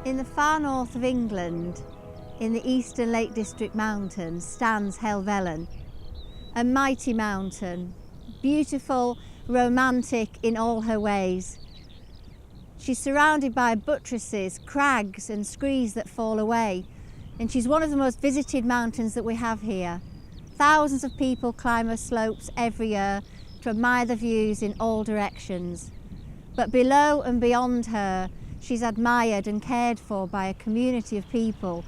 In the far north of England, in the eastern Lake District mountains, stands Helvellyn, a mighty mountain, beautiful, romantic in all her ways. She's surrounded by buttresses, crags and screes that fall away, and she's one of the most visited mountains that we have here. Thousands of people climb her slopes every year to admire the views in all directions. But below and beyond her, she's admired and cared for by a community of people.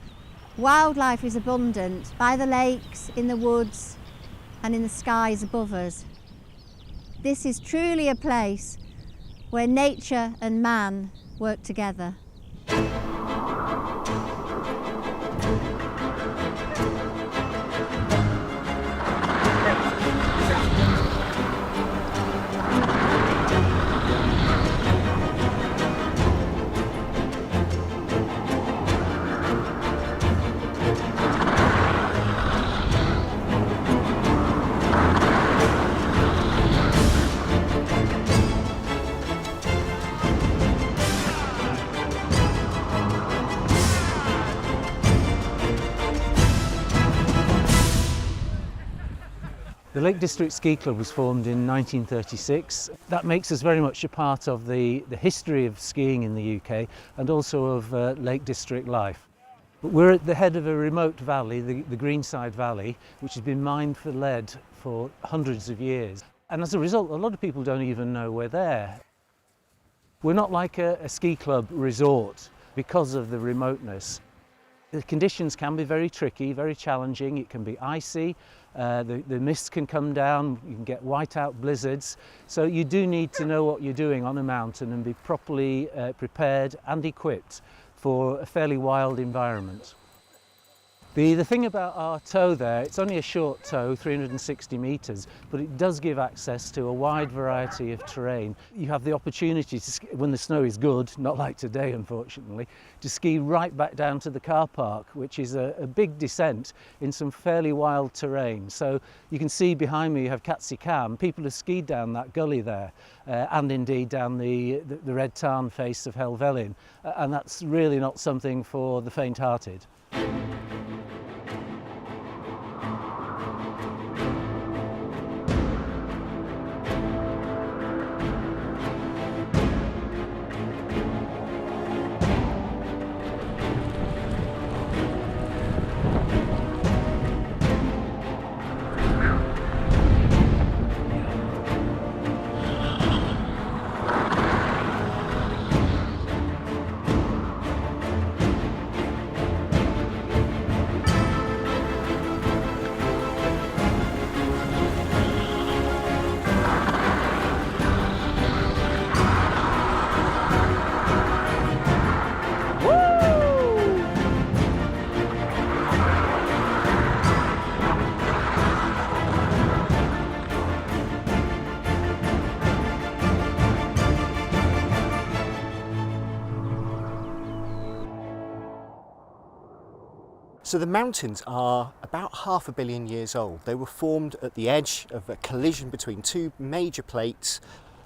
Wildlife is abundant by the lakes, in the woods and in the skies above us. This is truly a place where nature and man work together. The Lake District Ski Club was formed in 1936. That makes us very much a part of the history of skiing in the UK and also of Lake District life. But we're at the head of a remote valley, the Greenside Valley, which has been mined for lead for hundreds of years. And as a result, a lot of people don't even know we're there. We're not like a ski club resort because of the remoteness. The conditions can be very tricky, very challenging. It can be icy, the mist can come down, you can get whiteout blizzards. So you do need to know what you're doing on a mountain and be properly prepared and equipped for a fairly wild environment. The thing about our tow there, it's only a short tow, 360 metres, but it does give access to a wide variety of terrain. You have the opportunity to ski, when the snow is good, not like today unfortunately, to ski right back down to the car park, which is a big descent in some fairly wild terrain. So you can see behind me you have Catsey Cam. People have skied down that gully there and indeed down the Red Tarn face of Helvellyn, and that's really not something for the faint-hearted. So the mountains are about 500 million years old. They were formed at the edge of a collision between two major plates.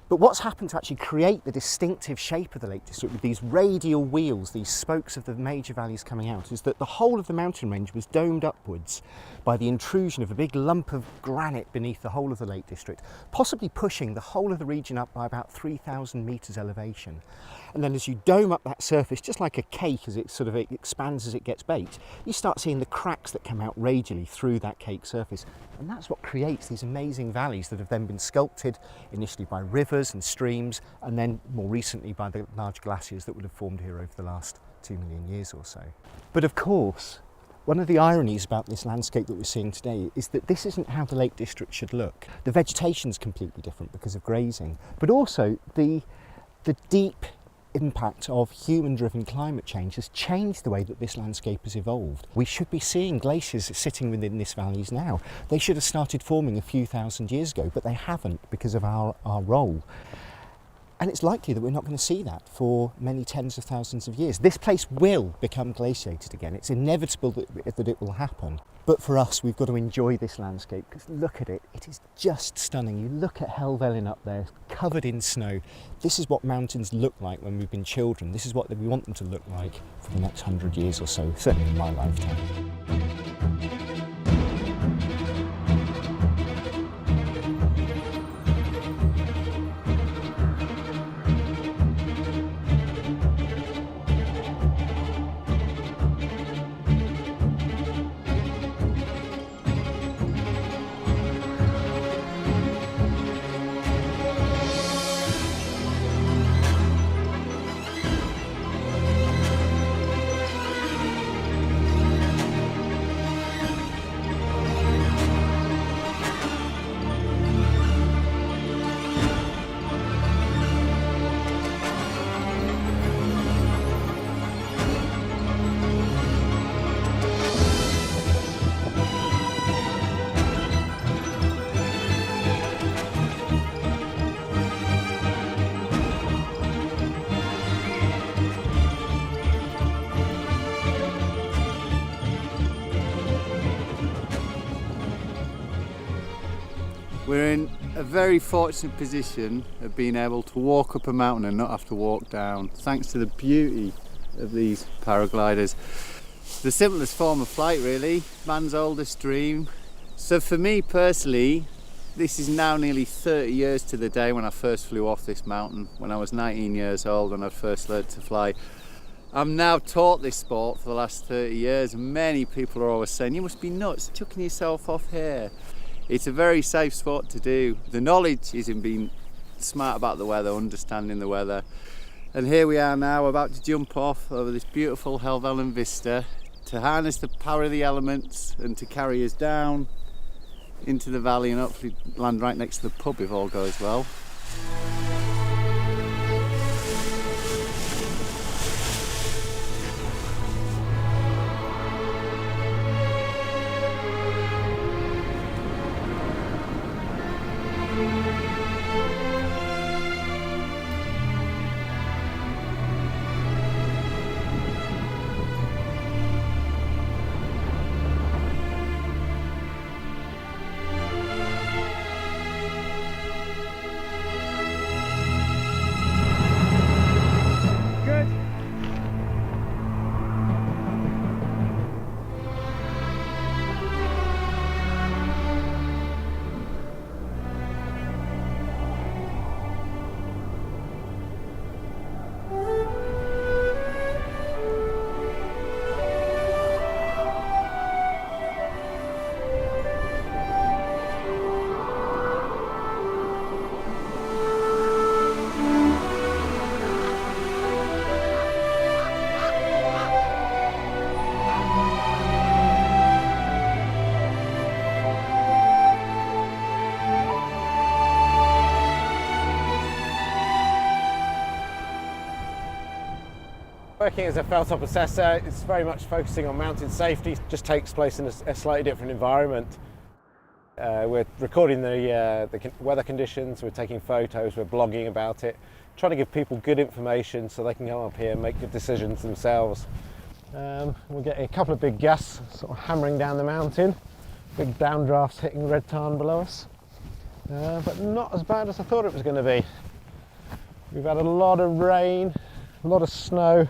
But what's happened to actually create the distinctive shape of the Lake District with these radial wheels, these spokes of the major valleys coming out, is that the whole of the mountain range was domed upwards by the intrusion of a big lump of granite beneath the whole of the Lake District, possibly pushing the whole of the region up by about 3,000 metres elevation. And then as you dome up that surface, just like a cake as it sort of expands as it gets baked, you start seeing the cracks that come out radially through that cake surface. And that's what creates these amazing valleys that have then been sculpted initially by rivers and streams, and then more recently by the large glaciers that would have formed here over the last 2 million years or so. But of course, one of the ironies about this landscape that we're seeing today is that this isn't how the Lake District should look. The vegetation's completely different because of grazing, but also the deep impact of human-driven climate change has changed the way that this landscape has evolved. We should be seeing glaciers sitting within these valleys now. They should have started forming a few thousand years ago, but they haven't because of our role. And it's likely that we're not going to see that for many tens of thousands of years. This place will become glaciated again. It's inevitable that it will happen. But for us, we've got to enjoy this landscape, because look at it. It is just stunning. You look at Helvellyn up there, covered in snow. This is what mountains look like when we've been children. This is what we want them to look like for the next 100 years or so, certainly in my lifetime. We're in a very fortunate position of being able to walk up a mountain and not have to walk down, thanks to the beauty of these paragliders. The simplest form of flight, really, man's oldest dream. So for me personally, this is now nearly 30 years to the day when I first flew off this mountain, when I was 19 years old when I first learned to fly. I'm now taught this sport for the last 30 years, and many people are always saying, you must be nuts chucking yourself off here. It's a very safe sport to do. The knowledge is in being smart about the weather, understanding the weather. And here we are now, about to jump off over this beautiful Helvellyn vista to harness the power of the elements and to carry us down into the valley and hopefully land right next to the pub if all goes well. Working as a felltop assessor, it's very much focusing on mountain safety. It just takes place in a slightly different environment. We're recording the weather conditions, we're taking photos, we're blogging about it, trying to give people good information so they can come up here and make good decisions themselves. We're getting a couple of big gusts sort of hammering down the mountain, big downdrafts hitting red tarn below us, but not as bad as I thought it was going to be. We've had a lot of rain, a lot of snow,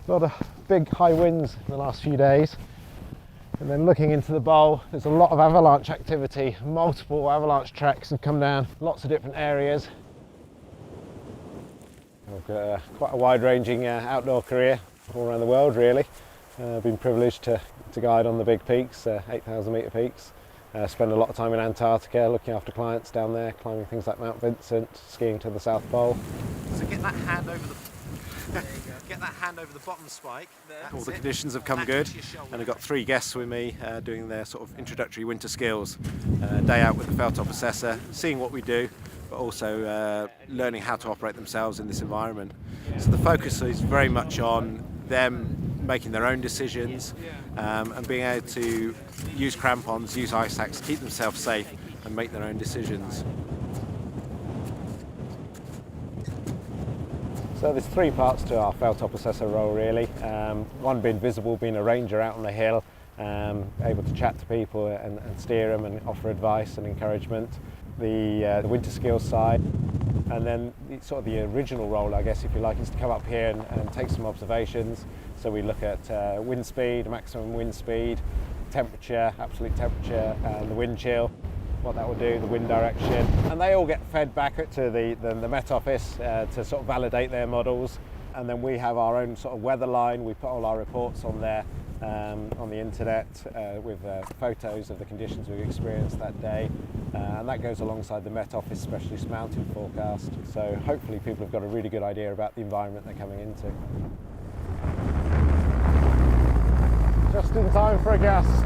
a lot of big high winds in the last few days. And then looking into the bowl, there's a lot of avalanche activity. Multiple avalanche tracks have come down, lots of different areas. I've got quite a wide-ranging outdoor career all around the world, really. I've been privileged to guide on the big peaks, 8,000 metre peaks. Spend a lot of time in Antarctica looking after clients down there, climbing things like Mount Vincent, skiing to the South Pole. So get that hand over the get that hand over the bottom spike. All the conditions have come good, and I've got 3 guests with me doing their sort of introductory winter skills. Day out with the felltop assessor, seeing what we do, but also learning how to operate themselves in this environment. So the focus is very much on them making their own decisions and being able to use crampons, use ice axe, keep themselves safe and make their own decisions. So there's three parts to our felltop assessor role really. One being visible, being a ranger out on the hill, able to chat to people and steer them and offer advice and encouragement. The winter skills side, and then sort of the original role, I guess, if you like, is to come up here and take some observations. So we look at wind speed, maximum wind speed, temperature, absolute temperature, and the wind chill, what that will do, the wind direction, and they all get fed back to the Met Office to sort of validate their models. And then we have our own sort of weather line. We put all our reports on there on the internet with photos of the conditions we've experienced that day, and that goes alongside the Met Office Specialist Mountain Forecast. So hopefully people have got a really good idea about the environment they're coming into. Just in time for a gust.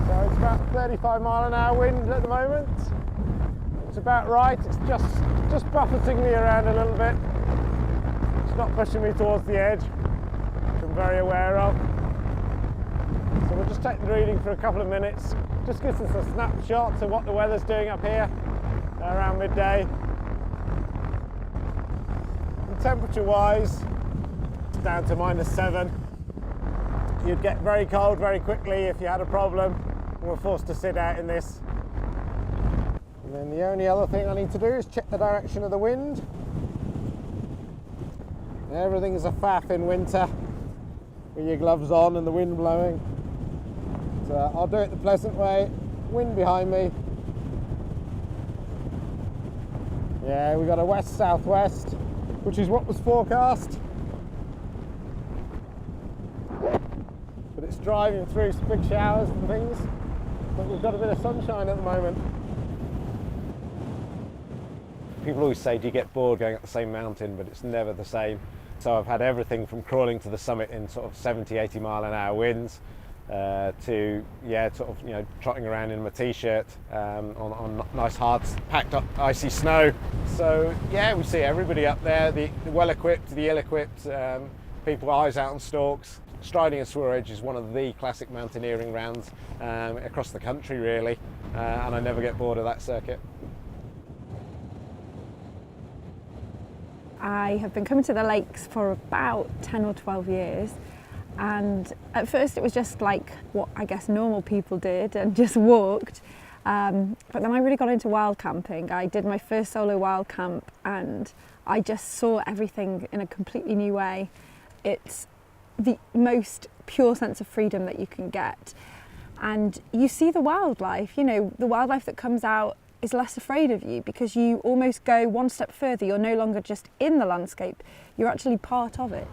So it's about 35-mile-an-hour wind at the moment. It's about right. It's just buffeting me around a little bit. It's not pushing me towards the edge, which I'm very aware of. So we'll just take the reading for a couple of minutes. Just gives us a snapshot of what the weather's doing up here around midday. And temperature-wise, it's down to -7. You'd get very cold very quickly if you had a problem and were forced to sit out in this. And then the only other thing I need to do is check the direction of the wind. Everything's a faff in winter with your gloves on and the wind blowing. So I'll do it the pleasant way. Wind behind me. Yeah, we've got a west-southwest, which is what was forecast. But it's driving through some big showers and things. But we've got a bit of sunshine at the moment. People always say, do you get bored going up the same mountain? But it's never the same. So I've had everything from crawling to the summit in sort of 70, 80 mile-an-hour winds to sort of trotting around in my t-shirt on nice hard packed up icy snow. So yeah, we see everybody up there, the well-equipped, the ill-equipped, people eyes out on stalks. Striding a Sewer Edge is one of the classic mountaineering rounds across the country really, and I never get bored of that circuit. I have been coming to the lakes for about 10 or 12 years, and at first it was just like what I guess normal people did and just walked, but then I really got into wild camping. I did my first solo wild camp and I just saw everything in a completely new way. It's the most pure sense of freedom that you can get, and you see the wildlife, the wildlife that comes out is less afraid of you because you almost go one step further. You're no longer just in the landscape, you're actually part of it.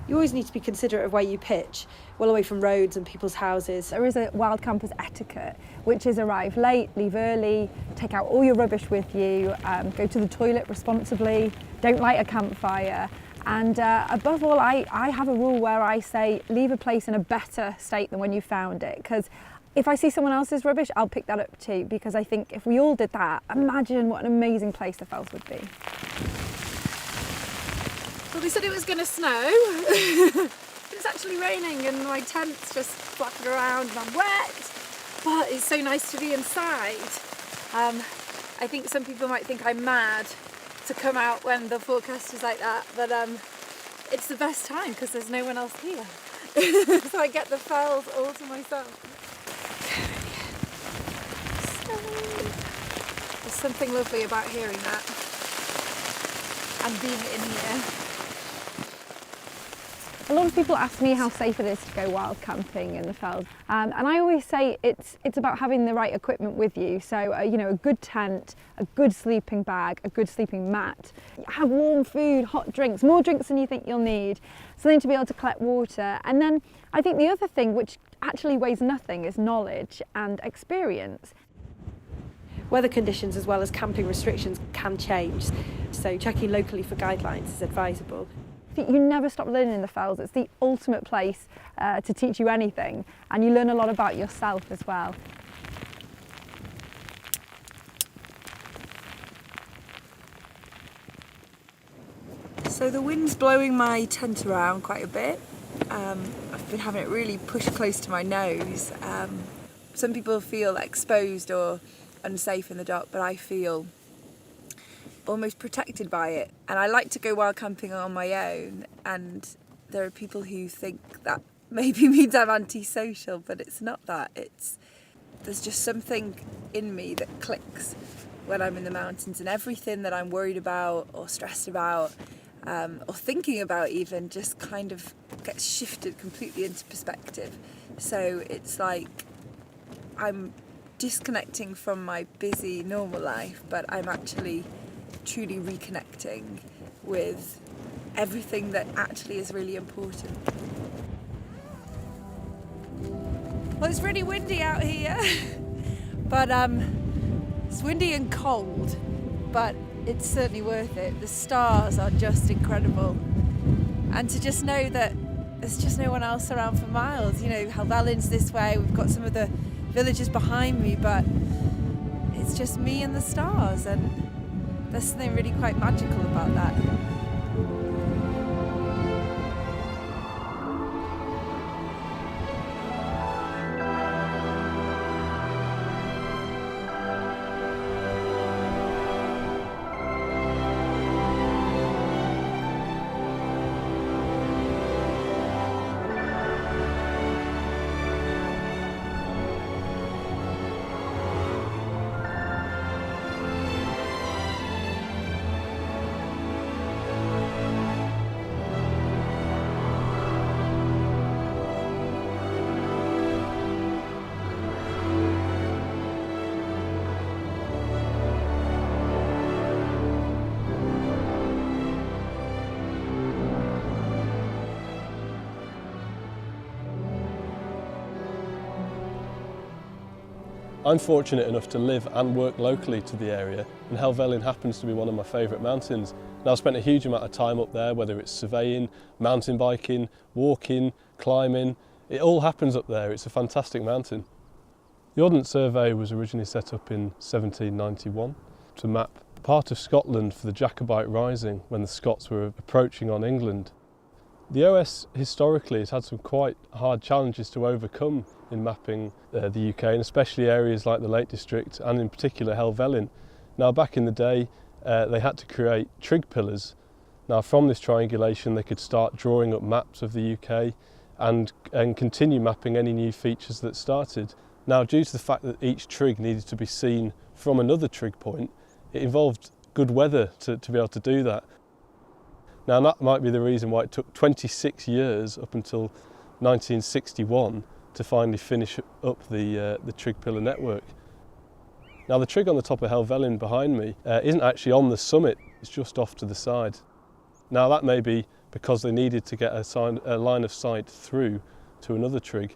You always need to be considerate of where you pitch, well away from roads and people's houses. There is a wild camper's etiquette, which is arrive late, leave early, take out all your rubbish with you, go to the toilet responsibly, don't light a campfire. And above all, I have a rule where I say leave a place in a better state than when you found it, because if I see someone else's rubbish, I'll pick that up too, because I think if we all did that, imagine what an amazing place the Fells would be. Well, they said it was going to snow. It's actually raining and my tent's just flapping around and I'm wet, but it's so nice to be inside. I think some people might think I'm mad to come out when the forecast is like that, but it's the best time because there's no one else here. So I get the Fells all to myself. There's something lovely about hearing that and being in here. A lot of people ask me how safe it is to go wild camping in the Fells, and I always say it's about having the right equipment with you. So a good tent, a good sleeping bag, a good sleeping mat. Have warm food, hot drinks, more drinks than you think you'll need, something to be able to collect water. And then I think the other thing, which actually weighs nothing, is knowledge and experience. Weather conditions as well as camping restrictions can change, so checking locally for guidelines is advisable. You never stop learning in the Fells. It's the ultimate place to teach you anything, and you learn a lot about yourself as well. So the wind's blowing my tent around quite a bit. I've been having it really pushed close to my nose. Some people feel exposed or unsafe in the dark, but I feel almost protected by it. And I like to go wild camping on my own, and there are people who think that maybe means I'm antisocial, but it's not that. There's just something in me that clicks when I'm in the mountains, and everything that I'm worried about or stressed about or thinking about even just kind of gets shifted completely into perspective. So it's like I'm disconnecting from my busy normal life, but I'm actually truly reconnecting with everything that actually is really important. Well, it's really windy out here, but it's windy and cold, but it's certainly worth it. The stars are just incredible, and to just know that there's just no one else around for miles. You know, Helvellyn's this way, we've got some of the villages behind me, but it's just me and the stars, and there's something really quite magical about that. I'm fortunate enough to live and work locally to the area, and Helvellyn happens to be one of my favourite mountains. Now, I've spent a huge amount of time up there, whether it's surveying, mountain biking, walking, climbing. It all happens up there. It's a fantastic mountain. The Ordnance Survey was originally set up in 1791 to map part of Scotland for the Jacobite Rising when the Scots were approaching on England. The OS historically has had some quite hard challenges to overcome in mapping the UK, and especially areas like the Lake District and in particular Helvellyn. Now, back in the day they had to create trig pillars. Now, from this triangulation they could start drawing up maps of the UK and continue mapping any new features that started. Now, due to the fact that each trig needed to be seen from another trig point, it involved good weather to be able to do that. Now, that might be the reason why it took 26 years up until 1961 to finally finish up the trig pillar network. Now, the trig on the top of Helvellyn behind me isn't actually on the summit, it's just off to the side. Now, that may be because they needed to get a line of sight through to another trig.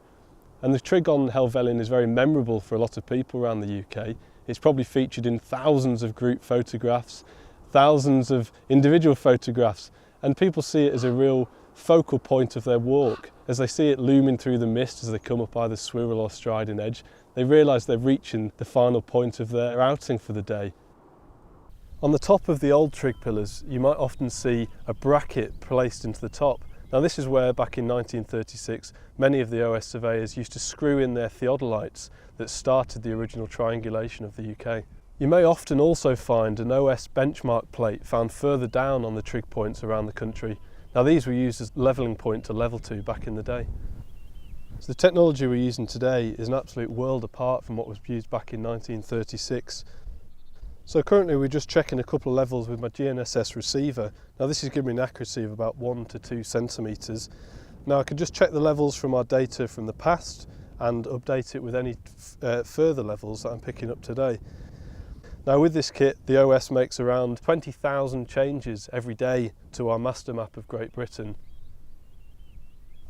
And the trig on Helvellyn is very memorable for a lot of people around the UK. It's probably featured in thousands of group photographs, thousands of individual photographs, and people see it as a real focal point of their walk. As they see it looming through the mist as they come up either Swirral or Striding Edge, they realise they're reaching the final point of their outing for the day. On the top of the old trig pillars, you might often see a bracket placed into the top. Now, this is where, back in 1936, many of the OS surveyors used to screw in their theodolites that started the original triangulation of the UK. You may often also find an OS benchmark plate found further down on the trig points around the country. Now, these were used as levelling point to level to back in the day. So the technology we're using today is an absolute world apart from what was used back in 1936. So currently we're just checking a couple of levels with my GNSS receiver. Now, this is giving me an accuracy of about 1 to 2 centimetres. Now, I can just check the levels from our data from the past and update it with any further levels that I'm picking up today. Now, with this kit, the OS makes around 20,000 changes every day to our master map of Great Britain.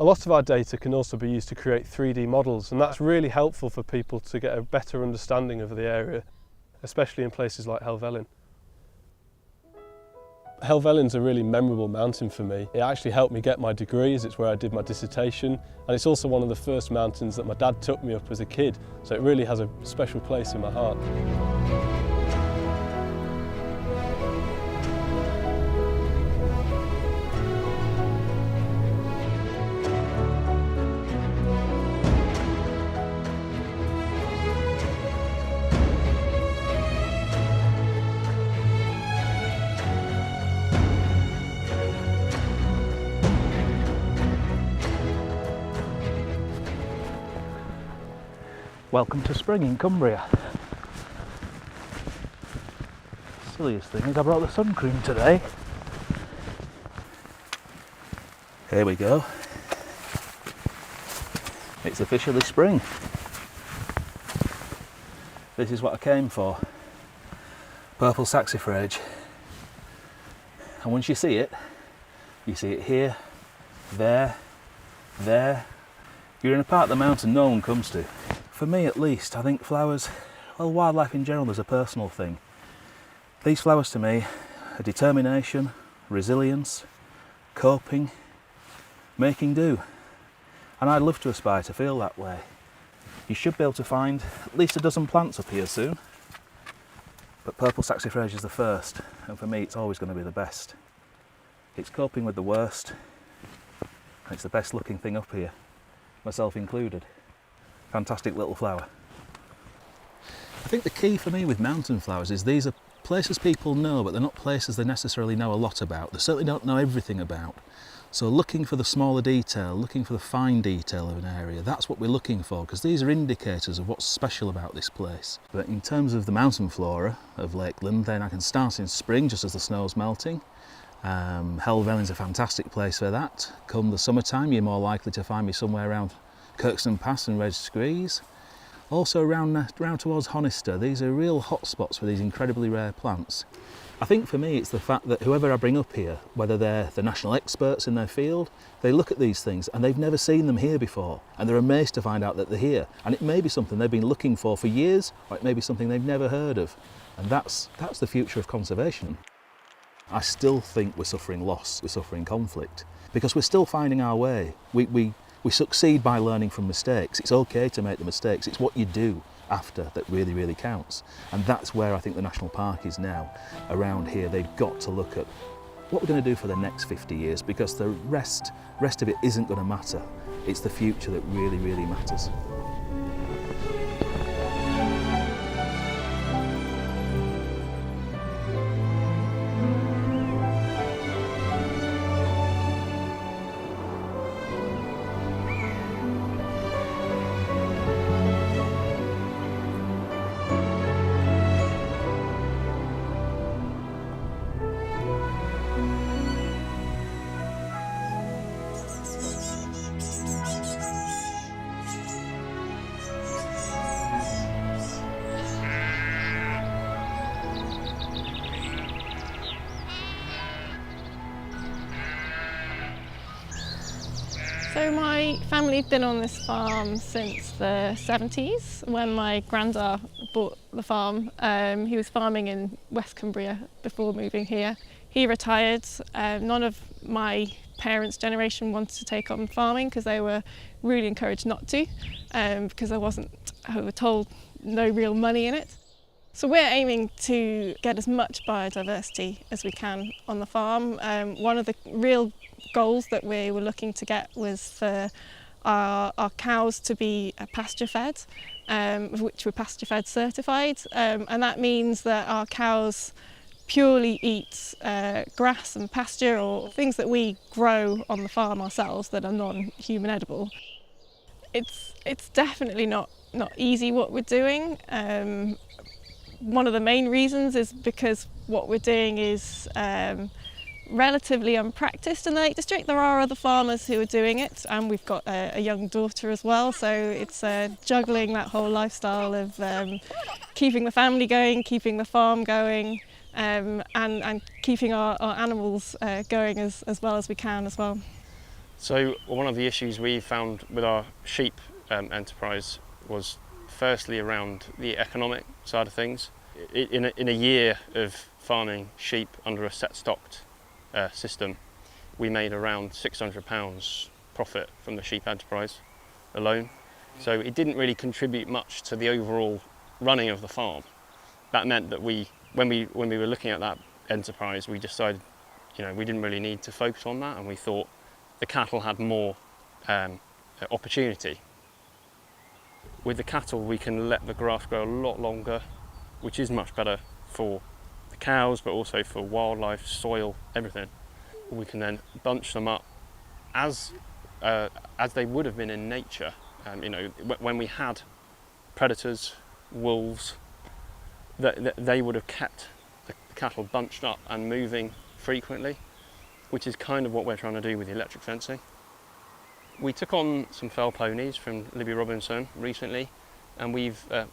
A lot of our data can also be used to create 3D models, and that's really helpful for people to get a better understanding of the area, especially in places like Helvellyn. Helvellyn's a really memorable mountain for me. It actually helped me get my degree, as it's where I did my dissertation, and it's also one of the first mountains that my dad took me up as a kid, so it really has a special place in my heart. Welcome to spring in Cumbria. Silliest thing is I brought the sun cream today. Here we go. It's officially spring. This is what I came for. Purple saxifrage. And once you see it here, there. You're in a part of the mountain no one comes to. For me at least, I think flowers, well, wildlife in general is a personal thing. These flowers to me are determination, resilience, coping, making do. And I'd love to aspire to feel that way. You should be able to find at least a dozen plants up here soon. But purple saxifrage is the first, and for me it's always going to be the best. It's coping with the worst, and it's the best looking thing up here, myself included. Fantastic little flower. I think the key for me with mountain flowers is these are places people know, but they're not places they necessarily know a lot about. They certainly don't know everything about. So looking for the smaller detail, looking for the fine detail of an area, that's what we're looking for, because these are indicators of what's special about this place. But in terms of the mountain flora of Lakeland, then I can start in spring just as the snow's melting. Helvellyn's a fantastic place for that. Come the summertime, you're more likely to find me somewhere around Kirkstone Pass and Reg Screes. Also around towards Honister, these are real hotspots for these incredibly rare plants. I think for me it's the fact that whoever I bring up here, whether they're the national experts in their field, they look at these things and they've never seen them here before, and they're amazed to find out that they're here. And it may be something they've been looking for years, or it may be something they've never heard of. And that's the future of conservation. I still think we're suffering loss, we're suffering conflict, because we're still finding our way. We succeed by learning from mistakes. It's okay to make the mistakes. It's what you do after that really, really counts. And that's where I think the National Park is now. Around here, they've got to look at what we're going to do for the next 50 years, because the rest of it isn't going to matter. It's the future that really, really matters. So my family have been on this farm since the 70s, when my granddad bought the farm. He was farming in West Cumbria before moving here. He retired. None of my parents' generation wanted to take on farming because they were really encouraged not to, because I were told no real money in it. So we're aiming to get as much biodiversity as we can on the farm. One of the real goals that we were looking to get was for our cows to be pasture fed, of which we're pasture fed certified, and that means that our cows purely eat grass and pasture, or things that we grow on the farm ourselves that are non-human edible. It's definitely not easy what we're doing. One of the main reasons is because what we're doing is relatively unpracticed in the Lake District. There are other farmers who are doing it, and we've got a young daughter as well, so it's juggling that whole lifestyle of keeping the family going, keeping the farm going, and keeping our animals going as well as we can as well. So one of the issues we found with our sheep enterprise was firstly around the economic side of things. In a year of farming sheep under a set stocked system, we made around £600 profit from the sheep enterprise alone. So it didn't really contribute much to the overall running of the farm. That meant that when we were looking at that enterprise, we decided, we didn't really need to focus on that, and we thought the cattle had more opportunity. With the cattle, we can let the grass grow a lot longer, which is much better for the cows, but also for wildlife, soil, everything. We can then bunch them up as they would have been in nature. When we had predators, wolves, they would have kept the cattle bunched up and moving frequently, which is kind of what we're trying to do with the electric fencing. We took on some fell ponies from Libby Robinson recently, and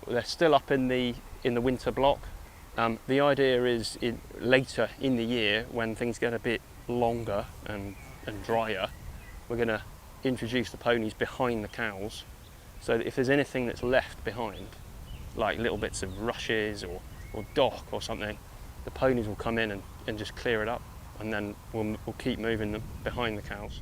they're still up in the winter block. The idea is later in the year, when things get a bit longer and drier, we're going to introduce the ponies behind the cows, so that if there's anything that's left behind, like little bits of rushes or dock or something, the ponies will come in and just clear it up, and then we'll keep moving them behind the cows.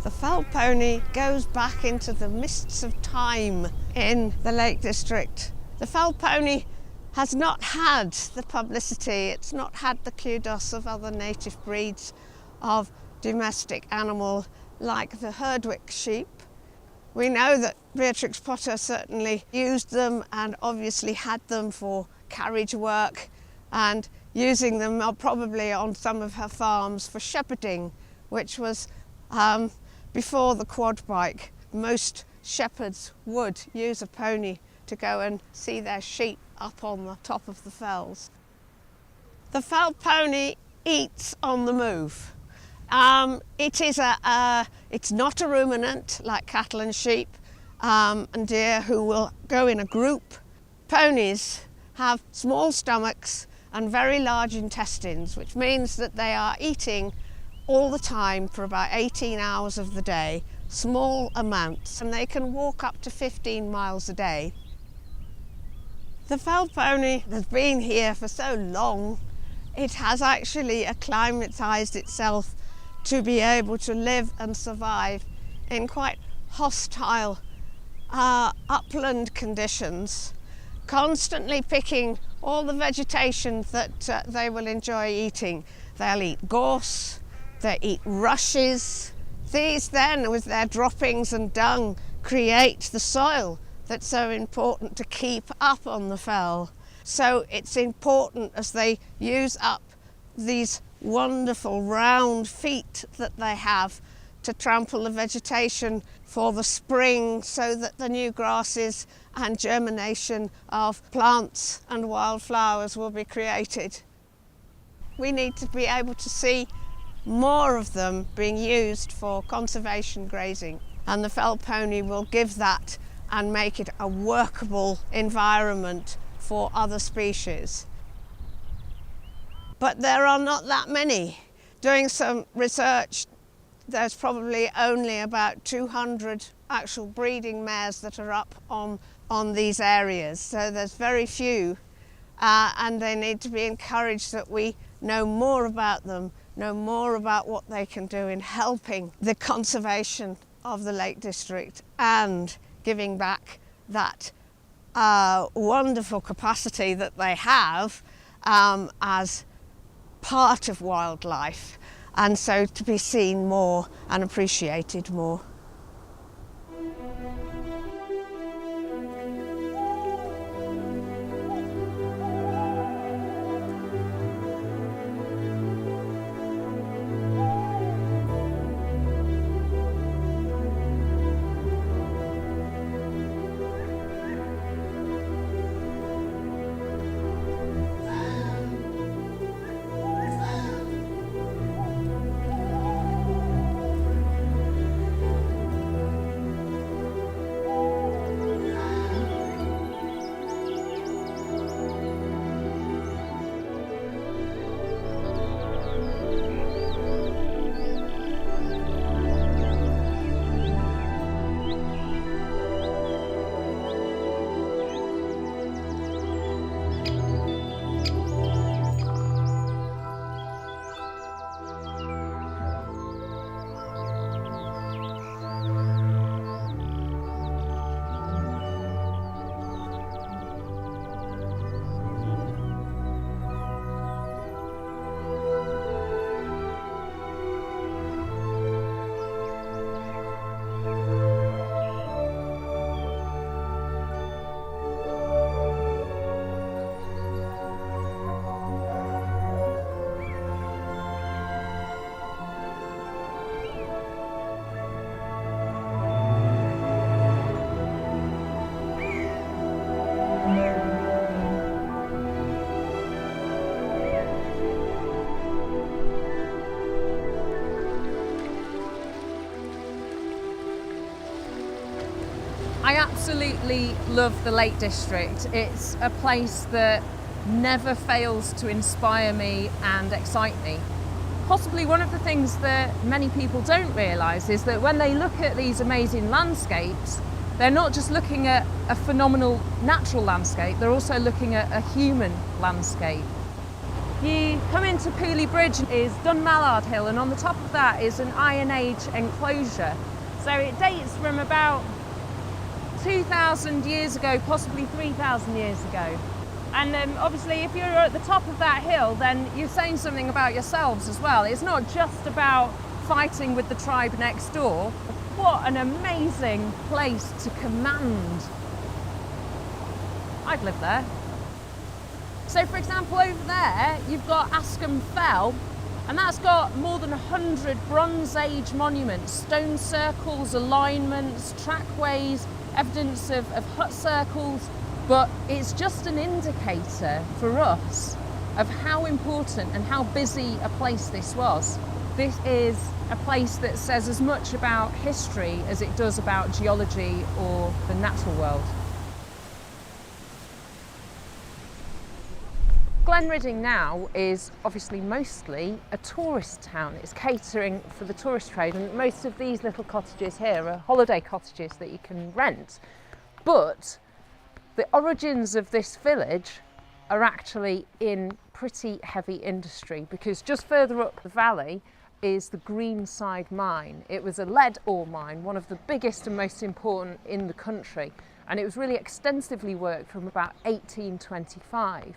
The fell pony goes back into the mists of time in the Lake District. The fell pony has not had the publicity, it's not had the kudos of other native breeds of domestic animal like the Herdwick sheep. We know that Beatrix Potter certainly used them and obviously had them for carriage work, and using them probably on some of her farms for shepherding, which was before the quad bike. Most shepherds would use a pony to go and see their sheep up on the top of the fells. The fell pony eats on the move. It's not a ruminant like cattle and sheep and deer, who will go in a group. Ponies have small stomachs and very large intestines, which means that they are eating all the time for about 18 hours of the day, small amounts, and they can walk up to 15 miles a day. The fell pony has been here for so long, it has actually acclimatised itself to be able to live and survive in quite hostile upland conditions, constantly picking all the vegetation that they will enjoy eating. They'll eat gorse, they eat rushes. These then, with their droppings and dung, create the soil that's so important to keep up on the fell. So it's important, as they use up these wonderful round feet that they have, to trample the vegetation for the spring, so that the new grasses and germination of plants and wildflowers will be created. We need to be able to see more of them being used for conservation grazing, and the fell pony will give that and make it a workable environment for other species. But there are not that many. Doing some research, there's probably only about 200 actual breeding mares that are up on these areas, so there's very few, and they need to be encouraged that we know more about them, know more about what they can do in helping the conservation of the Lake District and giving back that wonderful capacity that they have as part of wildlife, and so to be seen more and appreciated more. I absolutely love the Lake District. It's a place that never fails to inspire me and excite me. Possibly one of the things that many people don't realise is that when they look at these amazing landscapes, they're not just looking at a phenomenal natural landscape, they're also looking at a human landscape. You come into Pooley Bridge is Dunmallard Hill, and on the top of that is an Iron Age enclosure. So it dates from about 2,000 years ago, possibly 3,000 years ago. And obviously if you're at the top of that hill, then you're saying something about yourselves as well. It's not just about fighting with the tribe next door. What an amazing place to command. I'd live there. So for example, over there, you've got Askham Fell, and that's got more than 100 Bronze Age monuments, stone circles, alignments, trackways, evidence of hut circles. But it's just an indicator for us of how important and how busy a place this was. This is a place that says as much about history as it does about geology or the natural world. Glenridding now is obviously mostly a tourist town. It's catering for the tourist trade, and most of these little cottages here are holiday cottages that you can rent. But the origins of this village are actually in pretty heavy industry, because just further up the valley is the Greenside mine. It was a lead ore mine, one of the biggest and most important in the country, and it was really extensively worked from about 1825.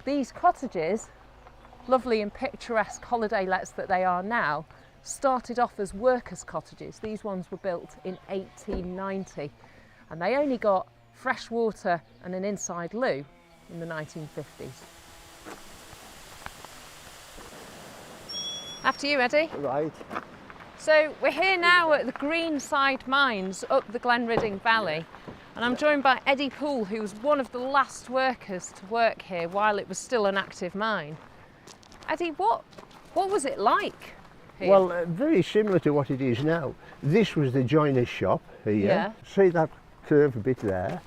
These cottages, lovely and picturesque holiday lets that they are now, started off as workers' cottages. These ones were built in 1890, and they only got fresh water and an inside loo in the 1950s. After you, Eddie. Right. So we're here now at the Greenside Mines up the Glenridding Valley, and I'm joined by Eddie Poole, who was one of the last workers to work here while it was still an active mine. Eddie, what was it like here? Well, very similar to what it is now. This was the joiner's shop here. Yeah. See that curved bit there?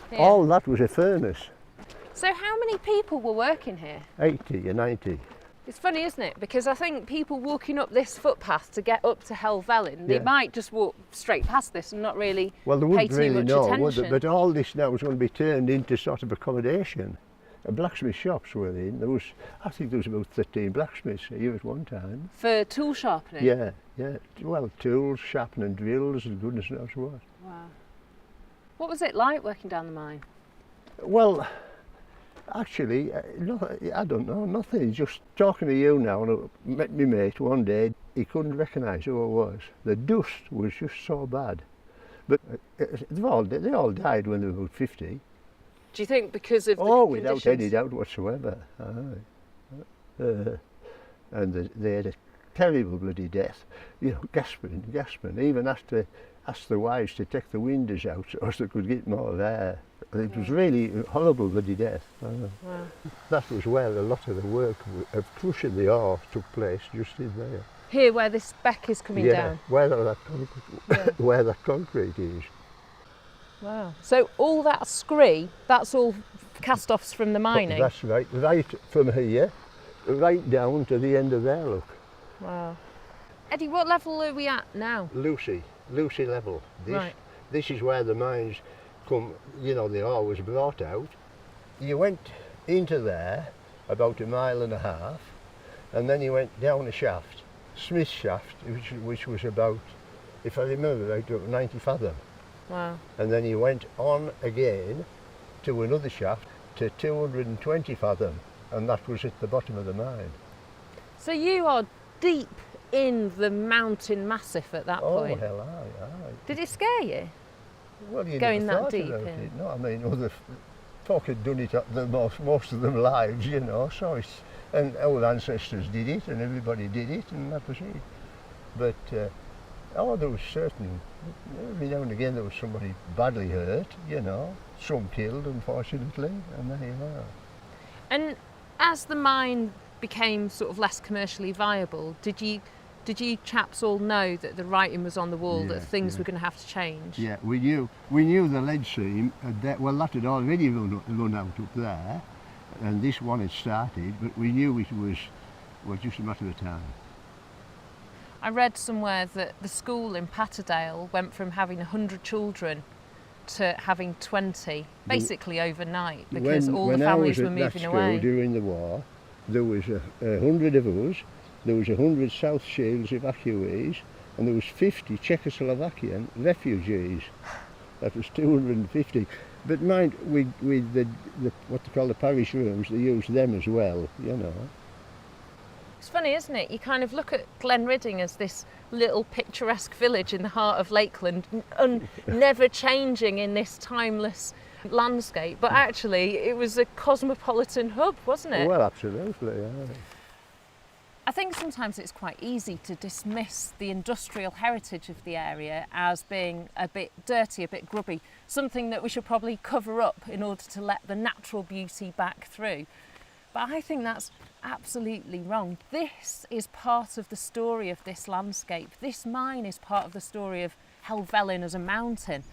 Here. All that was a furnace. So how many people were working here? 80 or 90. It's funny, isn't it? Because I think people walking up this footpath to get up to Helvellyn, they might just walk straight past this and not really Well, they pay wouldn't too really much know, attention. would they? But all this now was going to be turned into sort of accommodation. Blacksmith shops were in. There was, I think there was about 13 blacksmiths here at one time. For tool sharpening? Yeah, yeah. Well, tools, sharpening drills, and goodness knows what. Wow. What was it like working down the mine? Well, actually, I don't know, nothing. Just talking to you now, and I met my mate one day, he couldn't recognise who I was. The dust was just so bad. But they all died when they were about 50. Do you think because of the without conditions? any doubt whatsoever. And they had a terrible bloody death. You know, gasping. Even asked the wives to take the windows out so as they could get more air. It was really a horrible bloody death. Wow. That was where a lot of the work of crushing the ore took place, just in there. Here, where this beck is coming down? Where that concrete is. Wow. So all that scree, that's all cast-offs from the mining? That's right. Right from here, right down to the end of there, look. Wow. Eddie, what level are we at now? Lucy level. Right. This is where the mines come, you know, the ore was brought out. You went into there about 1.5 miles, and then you went down a shaft, Smith's shaft, which was about, if I remember right, 90 fathom. Wow. And then you went on again to another shaft to 220 fathom, and that was at the bottom of the mine. So you are deep in the mountain massif at that point? Oh, hell aye. Did it scare you? Well, you going never that thought deep about in? it. No, I mean, other folk had done it most of them lives, you know, so it's, and our ancestors did it, and everybody did it, and that was it. But, there was certain, every now and again there was somebody badly hurt, you know, some killed, unfortunately, and there you are. And as the mine became sort of less commercially viable, did you Did you chaps all know that the writing was on the wall, that things were going to have to change? Yeah, we knew the lead seam, that had already run out up there, and this one had started, but we knew it was just a matter of time. I read somewhere that the school in Patterdale went from having 100 children to having 20, basically overnight, because all the families were moving away. During the war, there was 100 of us, there was 100 South Shields evacuees, and there was 50 Czechoslovakian refugees. That was 250. But mind, with the what they call the parish rooms, they used them as well, you know. It's funny, isn't it? You kind of look at Glenridding as this little picturesque village in the heart of Lakeland, never changing in this timeless landscape, but actually it was a cosmopolitan hub, wasn't it? Well, absolutely, yeah. I think sometimes it's quite easy to dismiss the industrial heritage of the area as being a bit dirty, a bit grubby, something that we should probably cover up in order to let the natural beauty back through. But I think that's absolutely wrong. This is part of the story of this landscape. This mine is part of the story of Helvellyn as a mountain.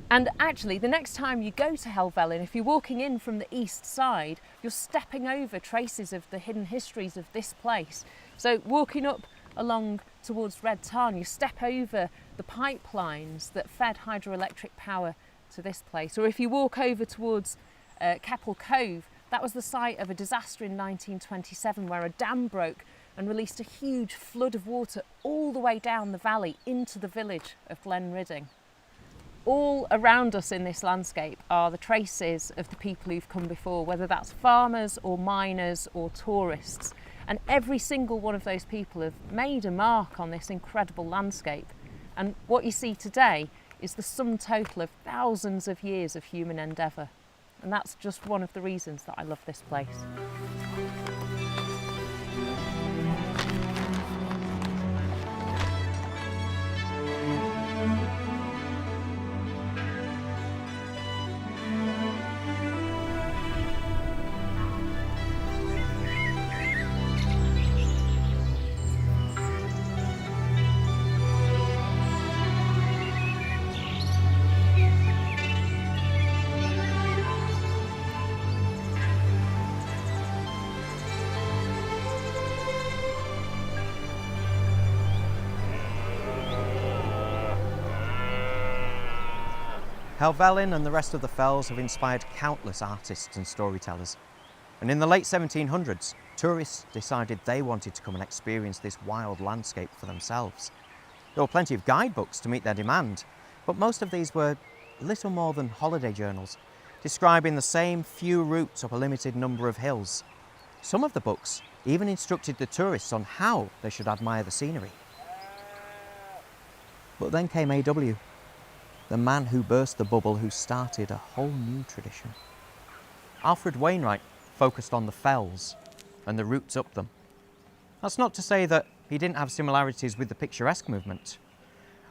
And actually, the next time you go to Helvellyn, if you're walking in from the east side, you're stepping over traces of the hidden histories of this place. So walking up along towards Red Tarn, you step over the pipelines that fed hydroelectric power to this place. Or if you walk over towards Keppel Cove, that was the site of a disaster in 1927 where a dam broke and released a huge flood of water all the way down the valley into the village of Glenridding. All around us in this landscape are the traces of the people who've come before, whether that's farmers or miners or tourists. And every single one of those people have made a mark on this incredible landscape. And what you see today is the sum total of thousands of years of human endeavour. And that's just one of the reasons that I love this place. Helvellyn and the rest of the fells have inspired countless artists and storytellers. And in the late 1700s, tourists decided they wanted to come and experience this wild landscape for themselves. There were plenty of guidebooks to meet their demand, but most of these were little more than holiday journals, describing the same few routes up a limited number of hills. Some of the books even instructed the tourists on how they should admire the scenery. But then came A.W., the man who burst the bubble, who started a whole new tradition. Alfred Wainwright focused on the fells and the routes up them. That's not to say that he didn't have similarities with the picturesque movement.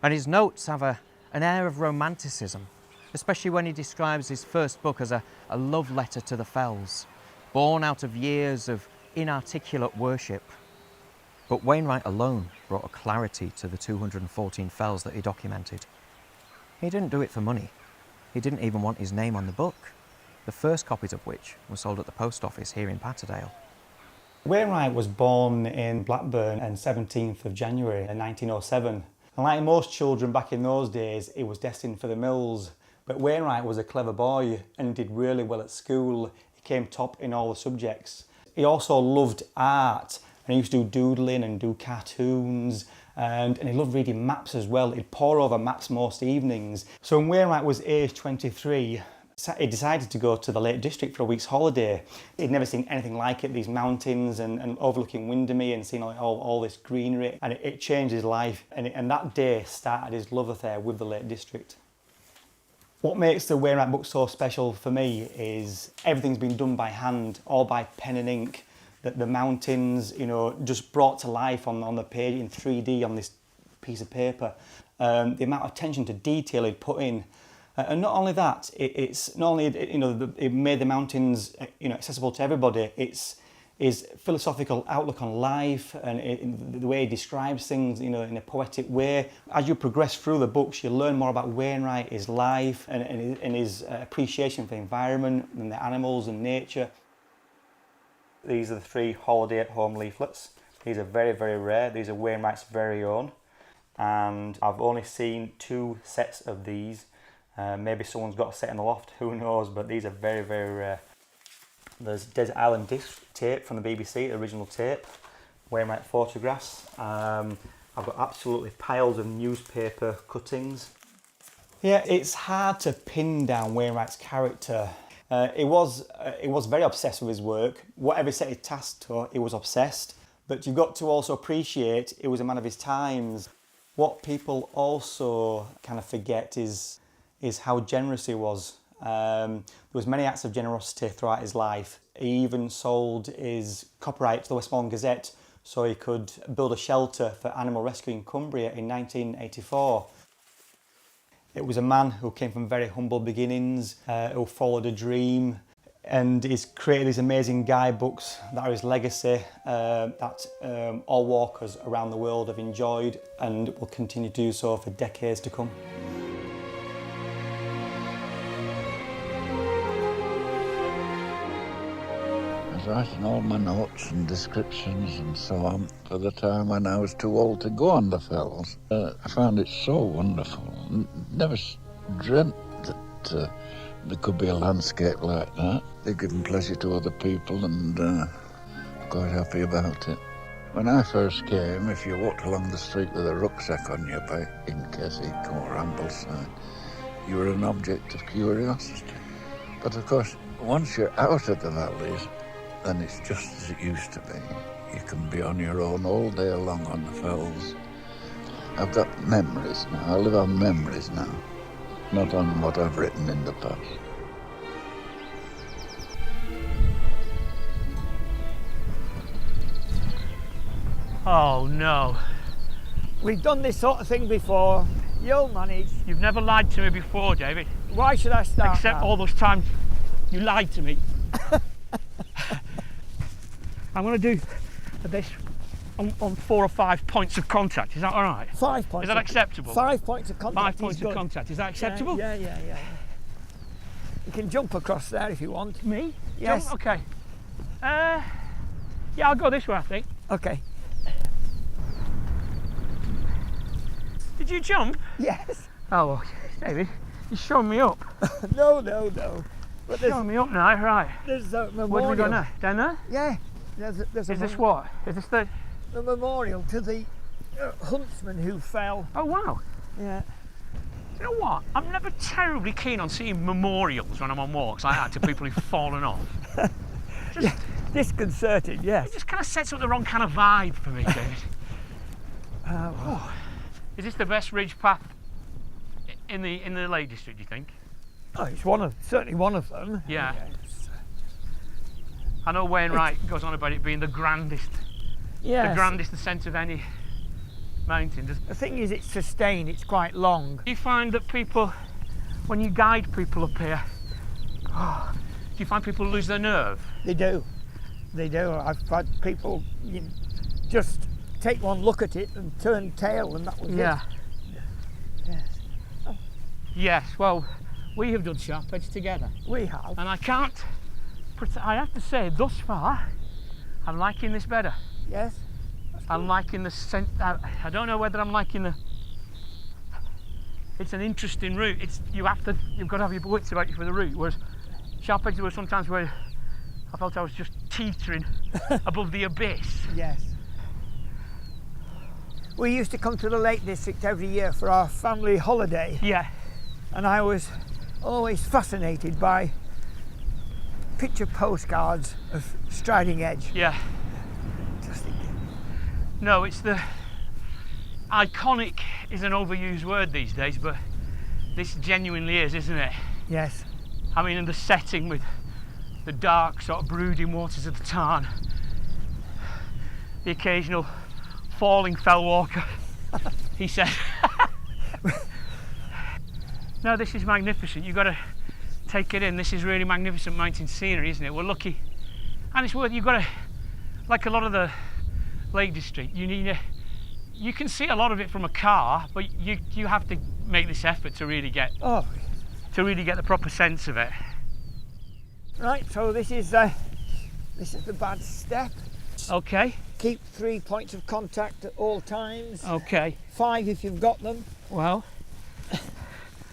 And his notes have an air of romanticism, especially when he describes his first book as a love letter to the fells, born out of years of inarticulate worship. But Wainwright alone brought a clarity to the 214 fells that he documented. He didn't do it for money. He didn't even want his name on the book, the first copies of which were sold at the post office here in Patterdale. Wainwright was born in Blackburn on 17th of January 1907. And like most children back in those days, he was destined for the mills. But Wainwright was a clever boy and did really well at school. He came top in all the subjects. He also loved art, and he used to do doodling and do cartoons. And he loved reading maps as well. He'd pore over maps most evenings. So when Wainwright was aged 23, he decided to go to the Lake District for a week's holiday. He'd never seen anything like it, these mountains and overlooking Windermere and seeing all this greenery. And it changed his life. And that day started his love affair with the Lake District. What makes the Wainwright book so special for me is everything's been done by hand, all by pen and ink. The mountains, you know, just brought to life on the page in 3D on this piece of paper. The amount of attention to detail he'd put in, and not only that, it's not only, you know, it made the mountains, you know, accessible to everybody. It's his philosophical outlook on life and the way he describes things, you know, in a poetic way. As you progress through the books, you learn more about Wainwright, his life and his appreciation for the environment and the animals and nature. These are the 3 holiday at home leaflets. These are very, very rare. These are Wainwright's very own. And I've only seen 2 sets of these. Maybe someone's got a set in the loft, who knows, but these are very, very rare. There's Desert Island disc tape from the BBC, original tape, Wainwright photographs. I've got absolutely piles of newspaper cuttings. Yeah, it's hard to pin down Wainwright's character. He was very obsessed with his work. Whatever he set his task to, he was obsessed. But you've got to also appreciate he was a man of his times. What people also kind of forget is how generous he was. There was many acts of generosity throughout his life. He even sold his copyright to the Westmoreland Gazette so he could build a shelter for animal rescue in Cumbria in 1984. It was a man who came from very humble beginnings, who followed a dream, and he's created these amazing guidebooks that are his legacy, that all walkers around the world have enjoyed and will continue to do so for decades to come. Writing all my notes and descriptions and so on for the time when I was too old to go on the fells. I found it so wonderful. Never dreamt that there could be a landscape like that. They've given pleasure to other people and I'm quite happy about it. When I first came, if you walked along the street with a rucksack on your back in Keswick or Ambleside, you were an object of curiosity. But of course, once you're out of the valleys, then it's just as it used to be. You can be on your own all day long on the fells. I've got memories now. I live on memories now, not on what I've written in the past. Oh no. We've done this sort of thing before. You'll manage. You've never lied to me before, David. Why should I start Except now? all those times you lied to me. I'm going to do this on 4 or 5 points of contact. Is that all right? 5 points. Is that acceptable? 5 points of contact. 5 points of contact. Is that acceptable? Yeah. You can jump across there if you want. Me? Yes. Jump? Okay. Yeah, I'll go this way, I think. Okay. Did you jump? Yes. Oh, well, David, you're showing me up. No. But showing me up now, right. There's a memorial. Where do we go now? Down there? Yeah. There's Is this what? Is this the memorial to the huntsman who fell? Oh, wow. Yeah. You know what? I'm never terribly keen on seeing memorials when I'm on walks like that to people who've fallen off. Yeah, disconcerting, yes. It just kind of sets up the wrong kind of vibe for me, David. Oh. Is this the best ridge path in the Lake District, do you think? Oh, it's certainly one of them. Yeah. I know Wainwright goes on about it being the grandest, yes. The grandest ascent of any mountain. The thing is, it's sustained, it's quite long. Do you find that people, when you guide people up here, do you find people lose their nerve? They do. I've had people just take one look at it and turn tail, and that was it. Yeah. Yes. Oh. Yes, well, we have done Sharp Edge together. We have. And I have to say, thus far, I'm liking this better. Yes. I'm liking the scent. I don't know whether I'm liking the. It's an interesting route. You've got to have your wits about you for the route. Whereas Sharp Edge, there were sometimes where I felt I was just teetering above the abyss. Yes. We used to come to the Lake District every year for our family holiday. Yeah. And I was always fascinated by picture postcards of Striding Edge. Yeah. No, it's the iconic is an overused word these days, but this genuinely is, isn't it? Yes. I mean, in the setting with the dark, sort of brooding waters of the Tarn, the occasional falling fell walker, he said. No, this is magnificent. You've got to take it in. This is really magnificent mountain scenery, isn't it? We're lucky, and it's worth. You've got to like a lot of the Lake District, you can see a lot of it from a car, but you have to make this effort to really get the proper sense of it. Right, so this is the bad step. Okay. Keep 3 points of contact at all times. Okay. 5 if you've got them. Well,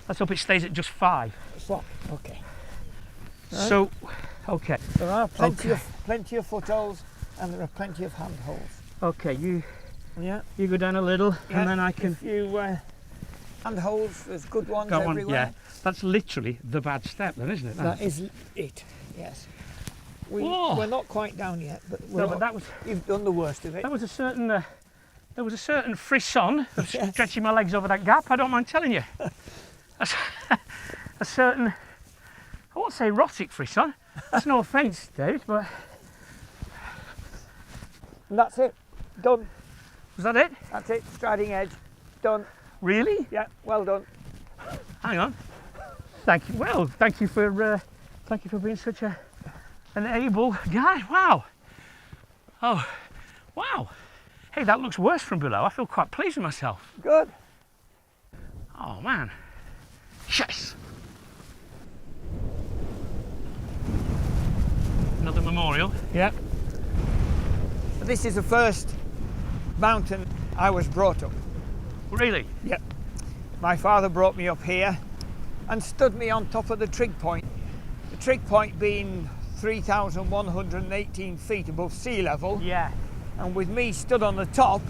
let's hope it stays at just 5. Swap. Okay. Right. So, okay. There are plenty of footholds, and there are plenty of handholds. Okay, you go down a little, Yeah, and then I can. If you handholds, there's good ones Got everywhere. one, yeah. That's literally the bad step, then, isn't it? That is it. Yes. We're not quite down yet, but you've done the worst of it. There was a certain frisson of stretching my legs over that gap. I don't mind telling you. a certain, I won't say erotic frisson. That's no offence, David, but. And that's it. Done. Was that it? That's it. Striding edge. Done. Really? Yeah. Well done. Hang on. Thank you. Well, thank you for being such an able guy. Wow. Oh, wow. Hey, that looks worse from below. I feel quite pleased with myself. Good. Oh man. Yes. Another memorial. Yeah. This is the first mountain I was brought up. Really? Yeah. My father brought me up here and stood me on top of the trig point. The trig point being 3,118 feet above sea level. Yeah. And with me stood on the top,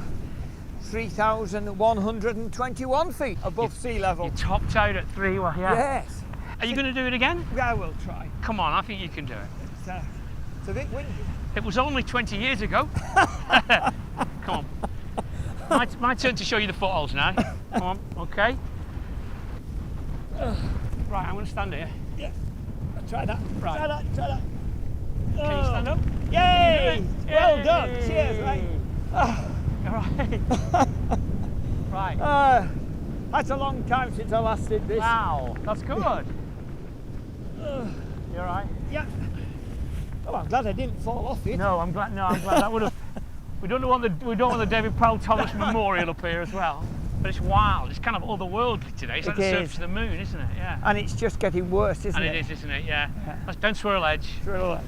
3,121 feet above sea level. You topped out at 3, well, yeah. Yes. Are you going to do it again? Yeah, I will try. Come on, I think you can do it. It's a bit windy. It was only 20 years ago. Come on. My turn to show you the footholds now. Come on, okay. Right, I'm going to stand here. Yeah. Try that. Right. Try that. Can you stand up? Yay! Well Yay! done. Cheers, mate. All right. Right. That's a long time since I last did this. Wow, that's good. You all right? Yeah. Oh, I'm glad I didn't fall off it. No, I'm glad. That would have. We don't want the David Powell Thomas Memorial up here as well. But it's wild. It's kind of otherworldly today. It's like the surface of the moon, isn't it? Yeah. And it's just getting worse, isn't it? And it is, isn't it? Yeah. Don't swirl edge. Swirl edge.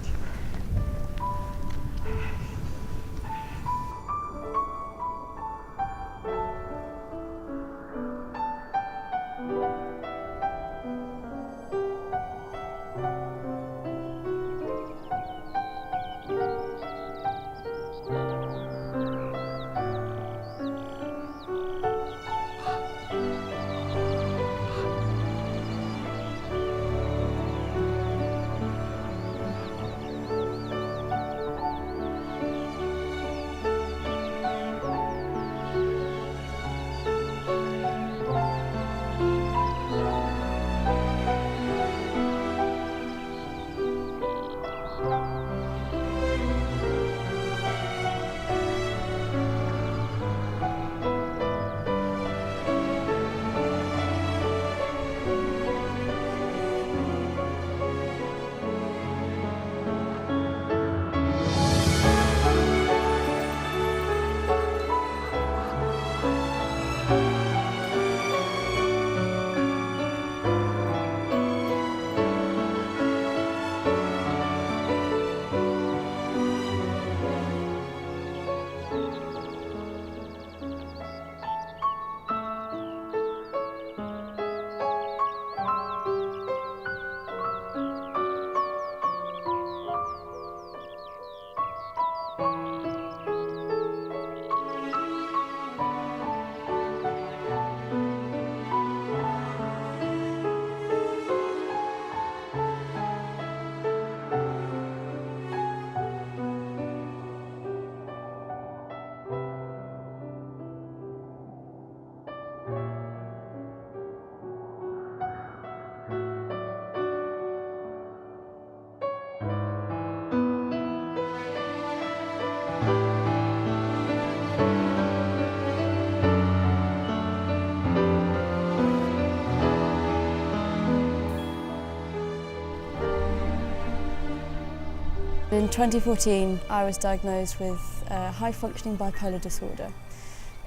In 2014, I was diagnosed with high-functioning bipolar disorder.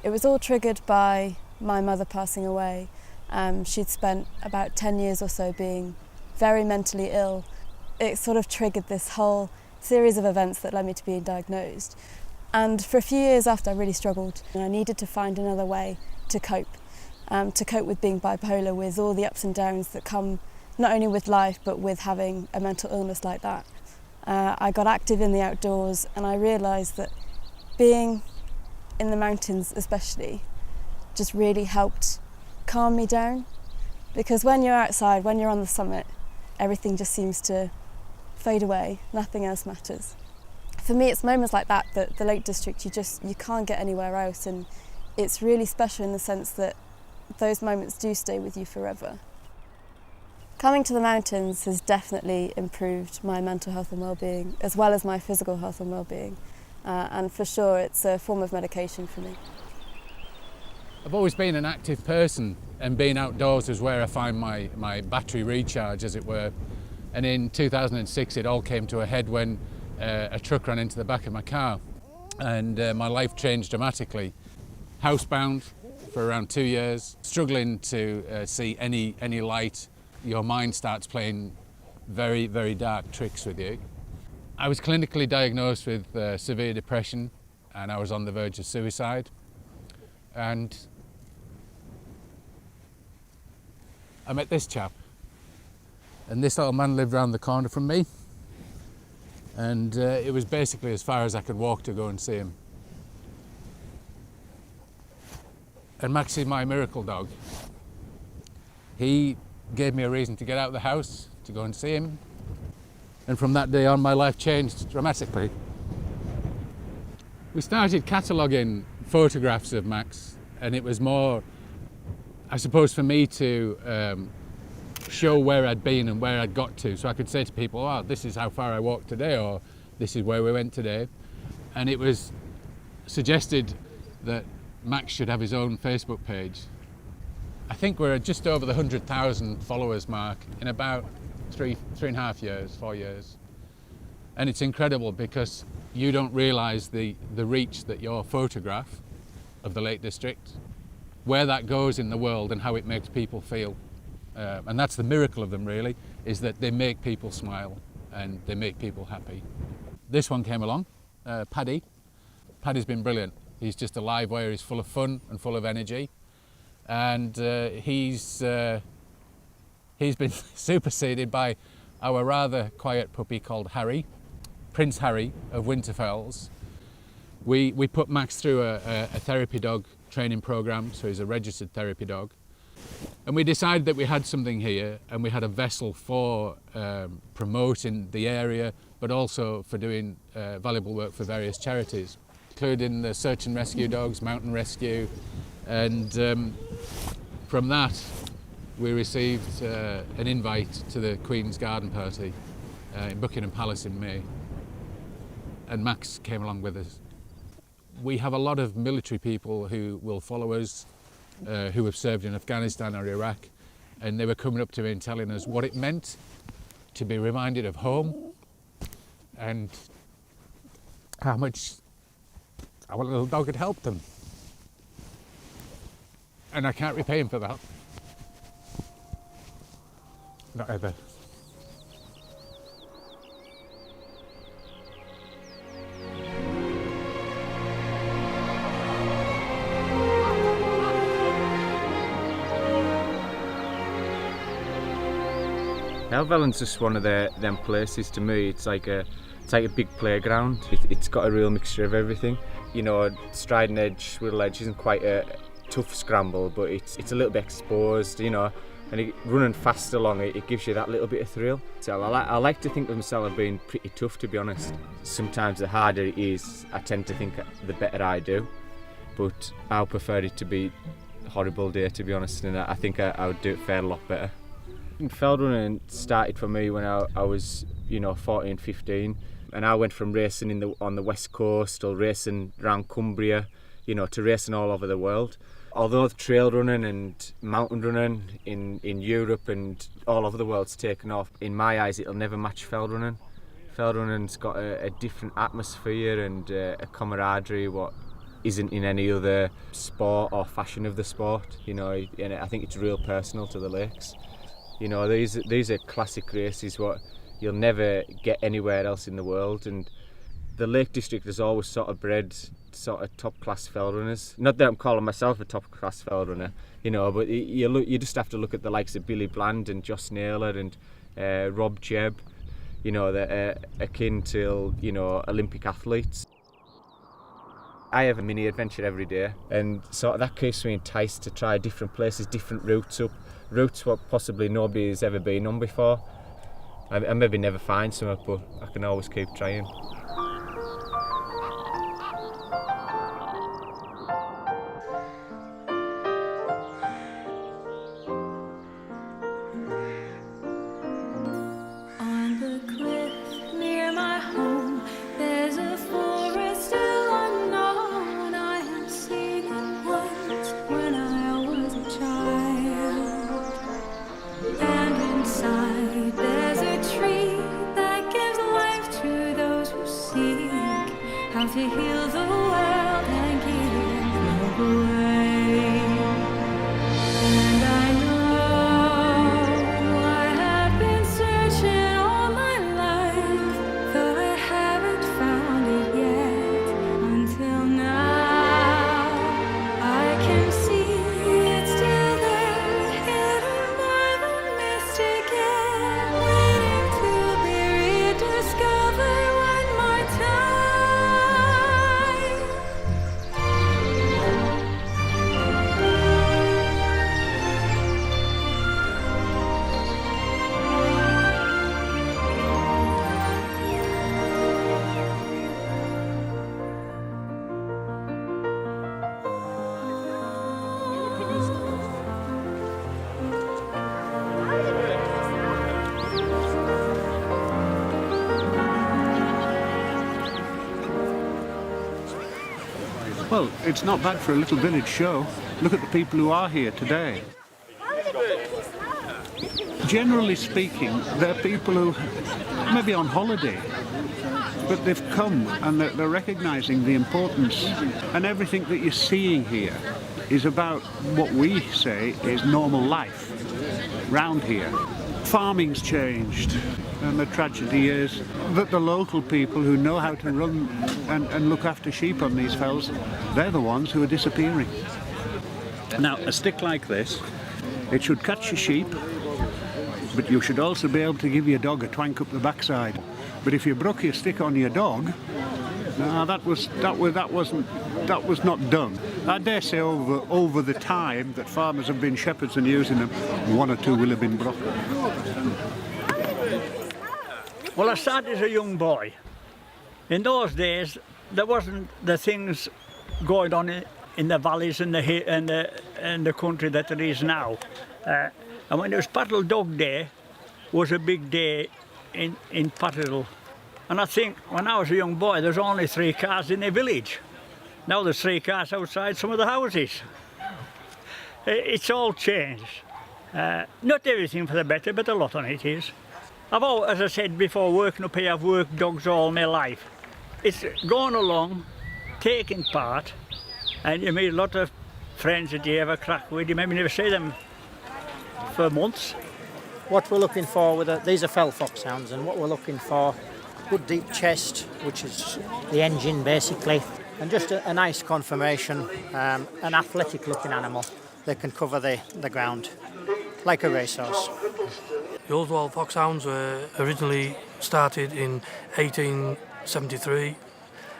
It was all triggered by my mother passing away. She'd spent about 10 years or so being very mentally ill. It sort of triggered this whole series of events that led me to being diagnosed. And for a few years after, I really struggled. And I needed to find another way to cope with being bipolar, with all the ups and downs that come not only with life, but with having a mental illness like that. I got active in the outdoors, and I realised that being in the mountains especially just really helped calm me down, because when you're outside, when you're on the summit, everything just seems to fade away, nothing else matters. For me, it's moments like that the Lake District, you can't get anywhere else, and it's really special in the sense that those moments do stay with you forever. Coming to the mountains has definitely improved my mental health and well-being, as well as my physical health and well-being, and for sure it's a form of medication for me. I've always been an active person, and being outdoors is where I find my battery recharge, as it were. And in 2006 it all came to a head when a truck ran into the back of my car, and my life changed dramatically. Housebound for around 2 years, struggling to see any light. Your mind starts playing very, very dark tricks with you. I was clinically diagnosed with severe depression, and I was on the verge of suicide. And I met this chap, and this little man lived around the corner from me, and it was basically as far as I could walk to go and see him. And Max is my miracle dog. He gave me a reason to get out of the house, to go and see him. And from that day on, my life changed dramatically. We started cataloguing photographs of Max, and it was more, I suppose, for me to show where I'd been and where I'd got to, so I could say to people, oh, this is how far I walked today, or this is where we went today. And it was suggested that Max should have his own Facebook page. I think we're just over the 100,000 followers mark in about 3.5 years, 4 years. And it's incredible because you don't realise the reach that your photograph of the Lake District, where that goes in the world and how it makes people feel. And that's the miracle of them, really, is that they make people smile and they make people happy. This one came along, Paddy. Paddy's been brilliant. He's just a live wire, he's full of fun and full of energy. And he's been superseded by our rather quiet puppy called Harry, Prince Harry of Winterfells. We put Max through a therapy dog training program, so he's a registered therapy dog. And we decided that we had something here, and we had a vessel for promoting the area, but also for doing valuable work for various charities, including the search and rescue dogs, mountain rescue. And from that, we received an invite to the Queen's Garden Party in Buckingham Palace in May. And Max came along with us. We have a lot of military people who will follow us, who have served in Afghanistan or Iraq, and they were coming up to me and telling us what it meant to be reminded of home and how much our little dog had helped them. And I can't repay him for that. Not ever. Helvellyn's just one of them places to me. It's like a big playground. It's got a real mixture of everything. You know, Striding Edge, Whittle Edge isn't quite a tough scramble, but it's a little bit exposed, you know, and running fast along it gives you that little bit of thrill. So I like to think of myself as being pretty tough, to be honest. Sometimes the harder it is, I tend to think the better I do, but I prefer it to be a horrible day, to be honest, and I think I would do it fair a lot better. Fell running started for me when I was, 14, 15, and I went from racing on the west coast or racing around Cumbria, to racing all over the world. Although trail running and mountain running in Europe and all over the world's taken off, in my eyes it'll never match fell running. Fell running's got a different atmosphere and a camaraderie what isn't in any other sport or fashion of the sport, you know, and I think it's real personal to the lakes. You know, these are classic races what you'll never get anywhere else in the world, and the Lake District has always sort of bred sort of top class fell runners. Not that I'm calling myself a top class fell runner, you know, but you just have to look at the likes of Billy Bland and Joss Naylor and Rob Jebb, you know, they're akin to, you know, Olympic athletes. I have a mini adventure every day, and so that keeps me enticed to try different places, different routes what possibly nobody has ever been on before. I maybe never find something, but I can always keep trying. To heal the world and give love away. And I know I have been searching all my life, though I haven't found it yet. Until now, I can see it's still there, hidden by the mist again, waiting to be rediscovered one more time. Well, it's not bad for a little village show. Look at the people who are here today. Generally speaking, they're people who may be on holiday, but they've come and they're recognising the importance, and everything that you're seeing here is about what we say is normal life round here. Farming's changed, and the tragedy is that the local people who know how to run and look after sheep on these fells, they're the ones who are disappearing. Now, a stick like this, it should catch your sheep, but you should also be able to give your dog a twank up the backside. But if you broke your stick on your dog, no, that was not done. I dare say over the time that farmers have been shepherds and using them, one or two will have been broken. Well, I started as a young boy. In those days, there wasn't the things going on in the valleys and the country that there is now. And when it was Paddle Dog Day, was a big day in Paddle. And I think when I was a young boy, there was only 3 cars in the village. Now there's 3 cars outside some of the houses. It's all changed. Not everything for the better, but a lot on it is. I've always, as I said before, working up here, I've worked dogs all my life. It's going along, taking part, and you meet a lot of friends that you have a crack with. You maybe never see them for months. What we're looking for with these are fell foxhounds, and what we're looking for, good deep chest, which is the engine basically, and just a nice conformation, an athletic looking animal that can cover the ground like a racehorse. The Oswald foxhounds were originally started in 1873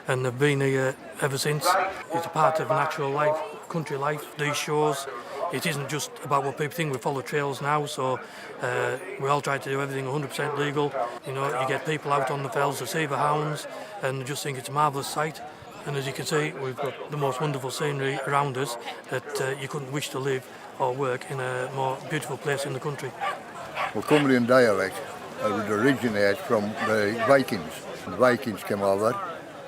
and they've been here ever since. It's a part of natural life, country life, these shores. It isn't just about what people think. We follow trails now, so we all try to do everything 100% legal. You know, you get people out on the fells to see the hounds and just think it's a marvellous sight. And as you can see, we've got the most wonderful scenery around us that you couldn't wish to live or work in a more beautiful place in the country. Well, Cumbrian dialect originates from the Vikings. The Vikings came over,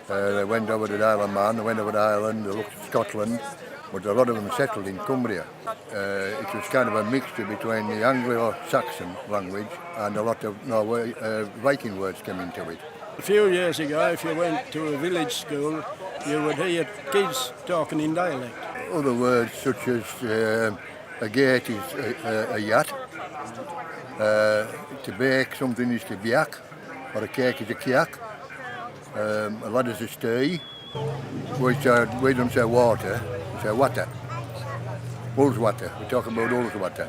they went over to the Isle of Man, they went over to Ireland, they looked at Scotland, but a lot of them settled in Cumbria. It was kind of a mixture between the Anglo-Saxon language and a lot of Viking words came into it. A few years ago, if you went to a village school, you would hear kids talking in dialect. Other words such as a gate is a yacht, to bake something is to biak, or a cake is a kiak, a lad is a stay, we don't say water, we say water. Wool's water, we talk about wool's water.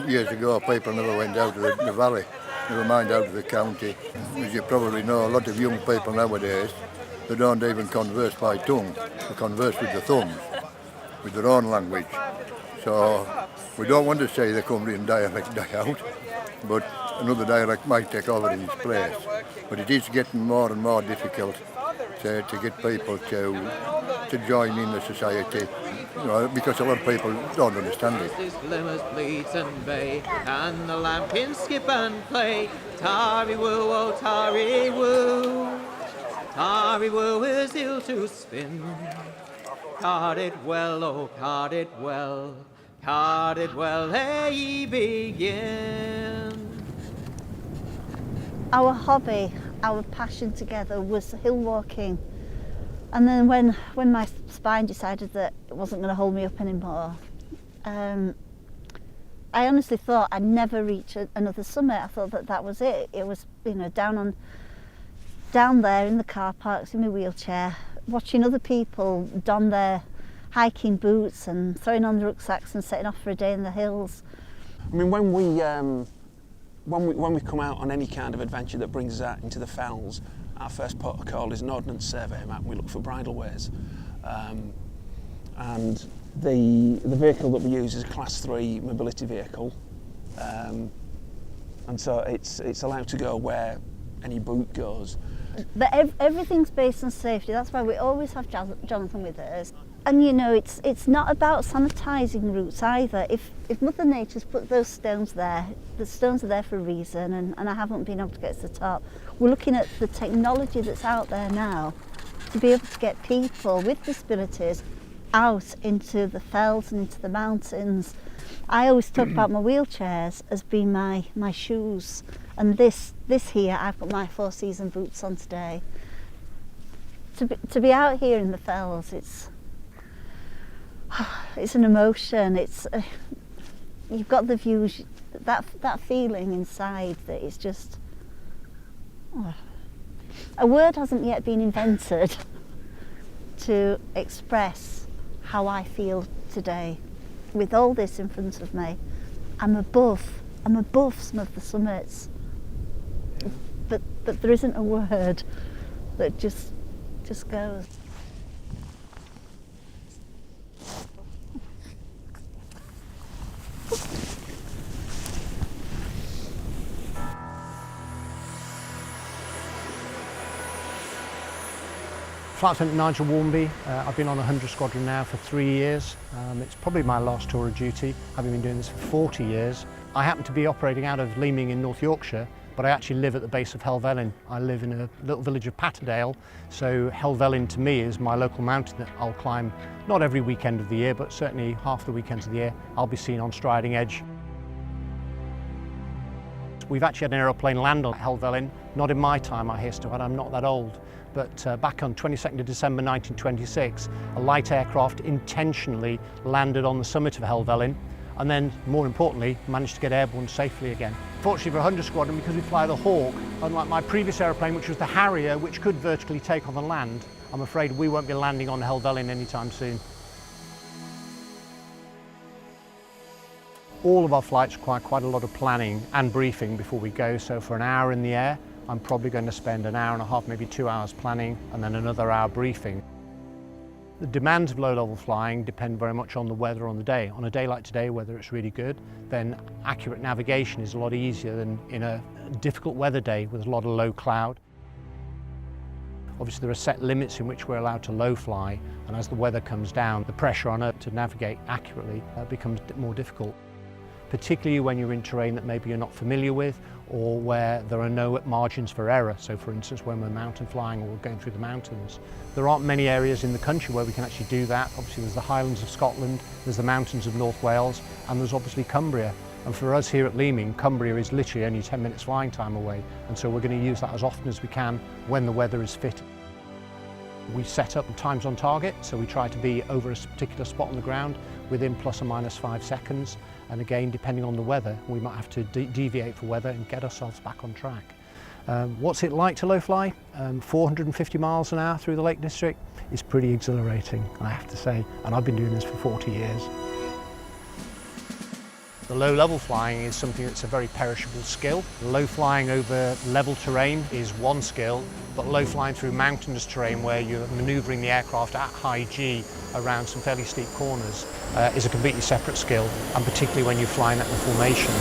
Years ago, people never went out of the valley, never mind out of the county. As you probably know, a lot of young people nowadays, they don't even converse by tongue, they converse with the thumbs, with their own language. So we don't want to say the Cumbrian dialect die out, but another dialect might take over in its place. But it is getting more and more difficult to get people to join in the society, you know, because a lot of people don't understand it. Glimmers, bleeds and bay, and the lambkins skip and play. Tarry woo, oh tarry woo. Tarry woo is ill to spin. Card it well, oh card it well. Card it well, ere ye begin. Our hobby, our passion together was hill walking. And then when my spine decided that it wasn't going to hold me up anymore, I honestly thought I'd never reach another summit. I thought that was it. It was, you know, down there in the car parks in my wheelchair, watching other people don their hiking boots and throwing on the rucksacks and setting off for a day in the hills. I mean, when we come out on any kind of adventure that brings us out into the fells, our first protocol is an ordnance survey map. We look for bridle ways, and the vehicle that we use is a Class 3 mobility vehicle, and so it's allowed to go where any boot goes. But everything's based on safety. That's why we always have Jonathan with us. And you know, it's not about sanitising routes either. If Mother Nature's put those stones there, the stones are there for a reason, and I haven't been able to get to the top. We're looking at the technology that's out there now to be able to get people with disabilities out into the fells and into the mountains. I always talk about my wheelchairs as being my shoes, and this here, I've got my 4-season boots on today. To be out here in the fells, it's an emotion. You've got the views, that feeling inside that it's just. A word hasn't yet been invented to express how I feel today. With all this in front of me, I'm above some of the summits, but there isn't a word that just goes. Flight Lieutenant Nigel Warmby. I've been on a 100 Squadron now for 3 years. It's probably my last tour of duty, having been doing this for 40 years. I happen to be operating out of Leaming in North Yorkshire, but I actually live at the base of Helvellyn. I live in a little village of Patterdale, so Helvellyn to me is my local mountain that I'll climb not every weekend of the year, but certainly half the weekends of the year I'll be seen on Striding Edge. We've actually had an aeroplane land on Helvellyn, not in my time, I hear still, and I'm not that old. But back on 22nd of December 1926, a light aircraft intentionally landed on the summit of Helvellyn, and then, more importantly, managed to get airborne safely again. Fortunately for 100 Squadron, because we fly the Hawk, unlike my previous aeroplane, which was the Harrier, which could vertically take on the land, I'm afraid we won't be landing on Helvellyn anytime soon. All of our flights require quite a lot of planning and briefing before we go, so for an hour in the air, I'm probably going to spend an hour and a half, maybe 2 hours planning, and then another hour briefing. The demands of low-level flying depend very much on the weather on the day. On a day like today, whether it's really good, then accurate navigation is a lot easier than in a difficult weather day with a lot of low cloud. Obviously there are set limits in which we're allowed to low fly, and as the weather comes down, the pressure on Earth to navigate accurately becomes more difficult, particularly when you're in terrain that maybe you're not familiar with, or where there are no margins for error. So for instance, when we're mountain flying or we're going through the mountains, there aren't many areas in the country where we can actually do that. Obviously there's the Highlands of Scotland, there's the mountains of North Wales, and there's obviously Cumbria. And for us here at Leeming, Cumbria is literally only 10 minutes flying time away, and so we're going to use that as often as we can when the weather is fit. We set up times on target, so we try to be over a particular spot on the ground within plus or minus 5 seconds, and again, depending on the weather, we might have to deviate for weather and get ourselves back on track. What's it like to low fly? 450 miles an hour through the Lake District is pretty exhilarating, I have to say, and I've been doing this for 40 years. The low level flying is something that's a very perishable skill. Low flying over level terrain is one skill, but low flying through mountainous terrain where you're manoeuvring the aircraft at high G around some fairly steep corners is a completely separate skill, and particularly when you're flying at the formation.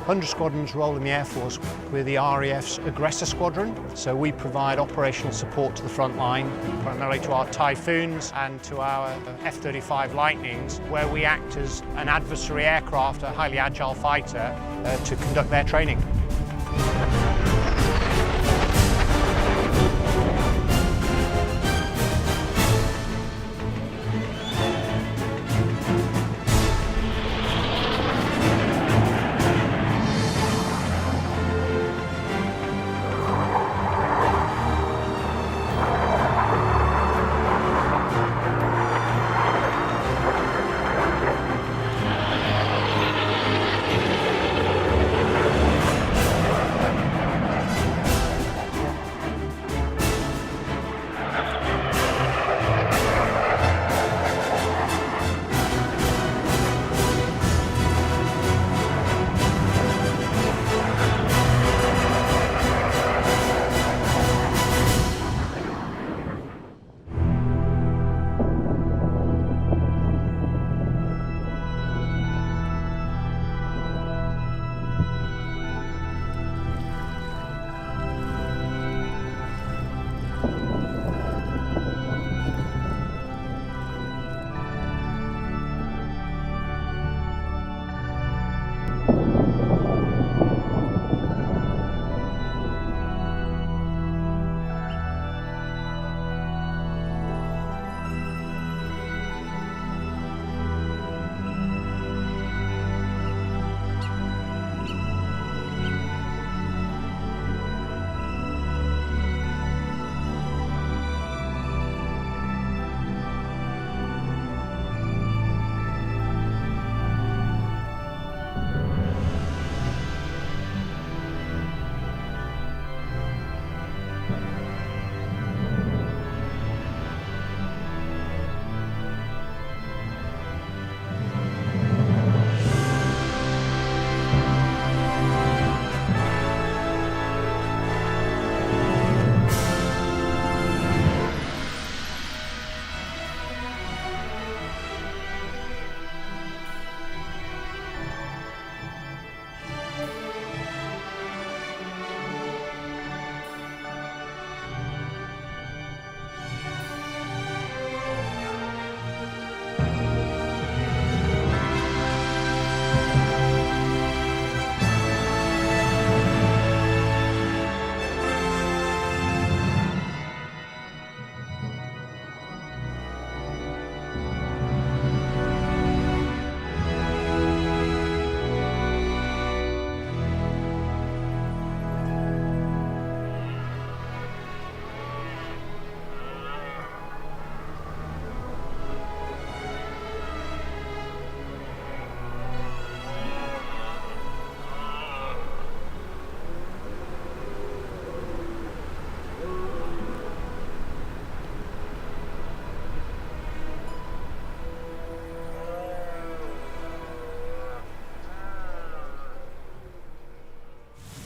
100 squadrons role in the Air Force. We're the RAF's Aggressor Squadron, so we provide operational support to the front line, primarily to our Typhoons and to our F-35 Lightnings, where we act as an adversary aircraft, a highly agile fighter, to conduct their training.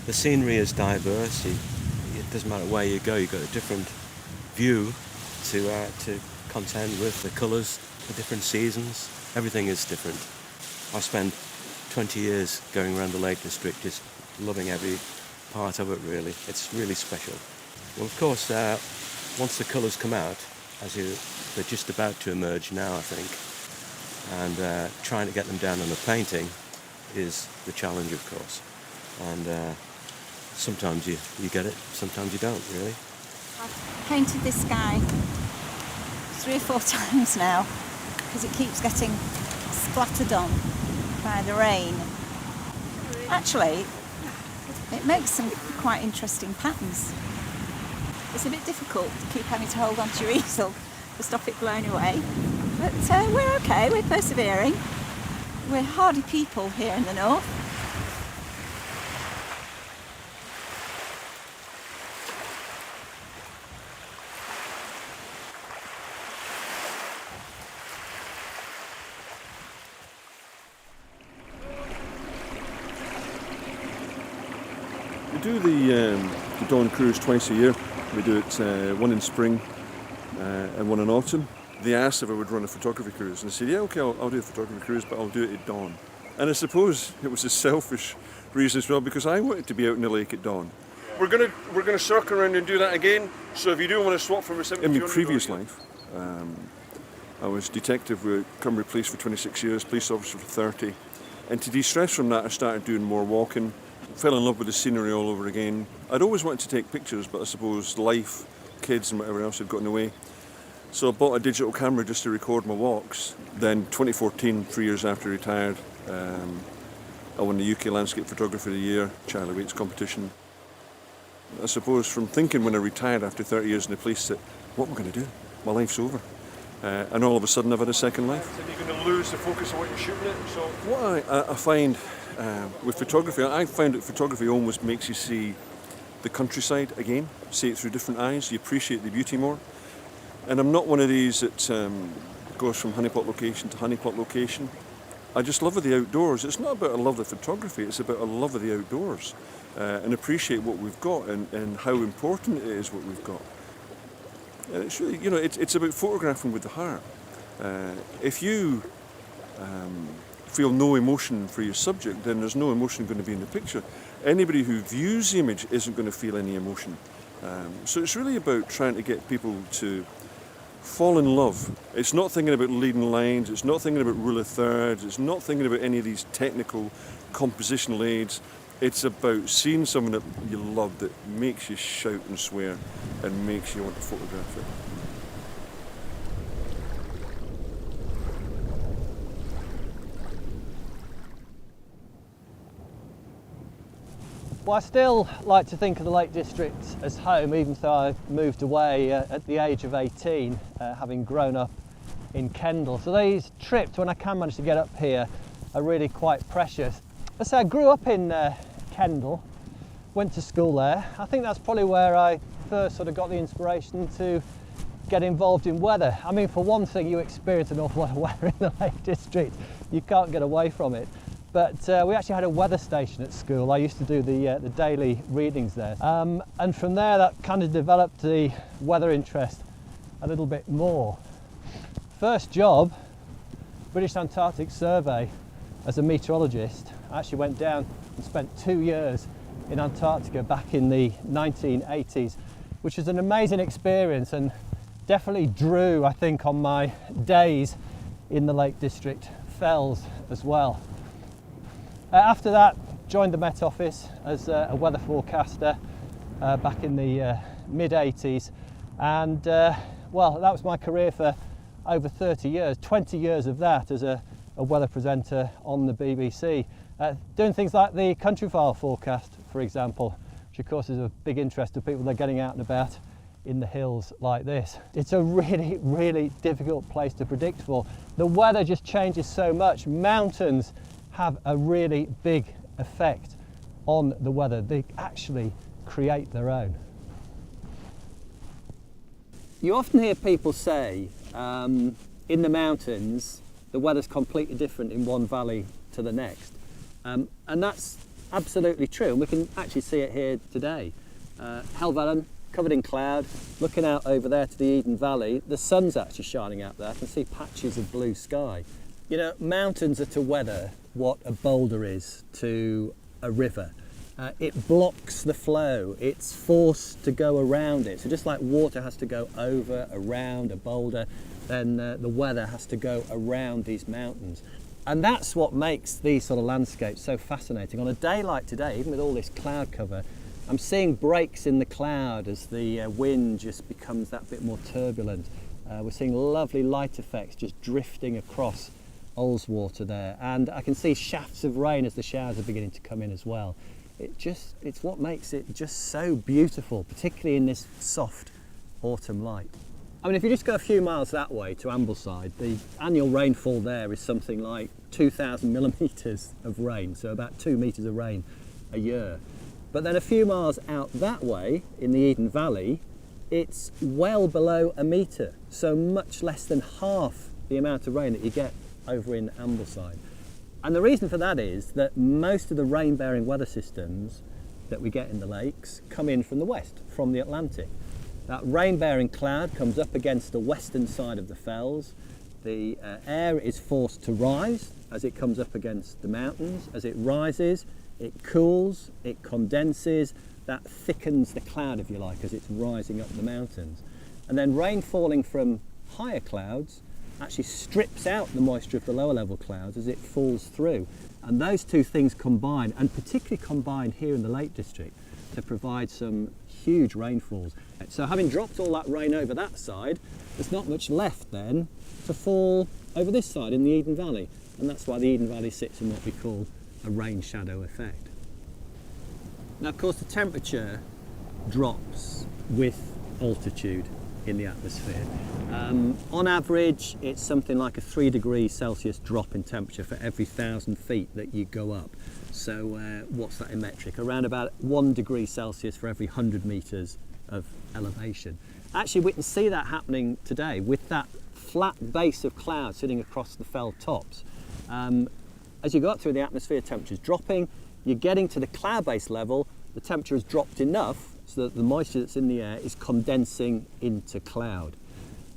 The scenery is diverse. It doesn't matter where you go, you've got a different view to contend with. The colours, the different seasons, everything is different. I spent 20 years going around the Lake District, just loving every part of it really. It's really special. Well, of course, once the colours come out, they're just about to emerge now, I think, and trying to get them down on a painting is the challenge, of course. And sometimes you get it, sometimes you don't, really. I've painted this sky 3 or 4 times now because it keeps getting splattered on by the rain. Actually, it makes some quite interesting patterns. It's a bit difficult to keep having to hold on to your easel to stop it blowing away, but we're okay, we're persevering. We're hardy people here in the north. We do the dawn cruise twice a year. We do it one in spring and one in autumn. They asked if I would run a photography cruise, and I said, yeah, okay, I'll do a photography cruise, but I'll do it at dawn. And I suppose it was a selfish reason as well, because I wanted to be out in the lake at dawn. We're gonna circle around and do that again. So if you do want to swap from a 70, in my previous life, I was detective with Cymru Police for 26 years, police officer for 30, and to de-stress from that, I started doing more walking. Fell in love with the scenery all over again. I'd always wanted to take pictures, but I suppose life, kids and whatever else had got in the way. So I bought a digital camera just to record my walks. Then 2014, 3 years after I retired, I won the UK Landscape Photographer of the Year, Charlie Waite's competition. I suppose from thinking when I retired after 30 years in the police that, what am I going to do? My life's over. And all of a sudden I've had a second life. So you're going to lose the focus of what you're shooting at. So What I find with photography, I found that photography almost makes you see the countryside again, see it through different eyes, you appreciate the beauty more. And I'm not one of these that goes from honeypot location to honeypot location. I just love the outdoors. It's not about a love of photography, it's about a love of the outdoors and appreciate what we've got and how important it is what we've got. And it's really, you know, it's about photographing with the heart. If you feel no emotion for your subject, then there's no emotion going to be in the picture. Anybody who views the image isn't going to feel any emotion. So it's really about trying to get people to fall in love. It's not thinking about leading lines, it's not thinking about rule of thirds, it's not thinking about any of these technical compositional aids. It's about seeing someone that you love that makes you shout and swear and makes you want to photograph it. Well, I still like to think of the Lake District as home, even though I moved away at the age of 18, having grown up in Kendal. So these trips, when I can manage to get up here, are really quite precious. As I say, I grew up in Kendal, went to school there. I think that's probably where I first sort of got the inspiration to get involved in weather. I mean, for one thing, you experience an awful lot of weather in the Lake District. You can't get away from it. But we actually had a weather station at school. I used to do the daily readings there. And from there, that kind of developed the weather interest a little bit more. First job, British Antarctic Survey as a meteorologist. I actually went down and spent 2 years in Antarctica back in the 1980s, which was an amazing experience and definitely drew, I think, on my days in the Lake District fells as well. After that, joined the Met Office as a weather forecaster back in the mid-80s, and well, that was my career for over 30 years, 20 years of that as a weather presenter on the BBC, doing things like the Countryfile forecast, for example, which of course is of big interest to people that are getting out and about in the hills like this. It's a really, really difficult place to predict for. The weather just changes so much. Mountains have a really big effect on the weather. They actually create their own. You often hear people say in the mountains the weather's completely different in one valley to the next, and that's absolutely true, and we can actually see it here today. Helvellyn, covered in cloud, looking out over there to the Eden Valley, the sun's actually shining out there. I can see patches of blue sky. You know, mountains are to weather what a boulder is to a river. it blocks the flow. It's forced to go around it. So just like water has to go over, around a boulder, then the weather has to go around these mountains. And that's what makes these sort of landscapes so fascinating. On a day like today, even with all this cloud cover, I'm seeing breaks in the cloud as the wind just becomes that bit more turbulent. We're seeing lovely light effects just drifting across Ullswater there, and I can see shafts of rain as the showers are beginning to come in as well. It's what makes it just so beautiful, particularly in this soft autumn light. I mean, if you just go a few miles that way to Ambleside, the annual rainfall there is something like 2,000 millimetres of rain, so about 2 metres of rain a year. But then a few miles out that way in the Eden Valley, it's well below a metre, so much less than half the amount of rain that you get over in Ambleside. And the reason for that is that most of the rain-bearing weather systems that we get in the lakes come in from the west, from the Atlantic. That rain-bearing cloud comes up against the western side of the fells. The air is forced to rise as it comes up against the mountains. As it rises, it cools, it condenses, that thickens the cloud, if you like, as it's rising up the mountains. And then rain falling from higher clouds actually strips out the moisture of the lower level clouds as it falls through. And those two things combine, and particularly combine here in the Lake District, to provide some huge rainfalls. So having dropped all that rain over that side, there's not much left then to fall over this side in the Eden Valley. And that's why the Eden Valley sits in what we call a rain shadow effect. Now, of course, the temperature drops with altitude in the atmosphere. On average, it's something like a 3 degrees Celsius drop in temperature for every 1,000 feet that you go up. So what's that in metric? Around about 1 degree Celsius for every 100 metres of elevation. Actually, we can see that happening today with that flat base of cloud sitting across the fell tops. As you go up through the atmosphere, temperature's dropping. You're getting to the cloud base level, the temperature has dropped enough so that the moisture that's in the air is condensing into cloud.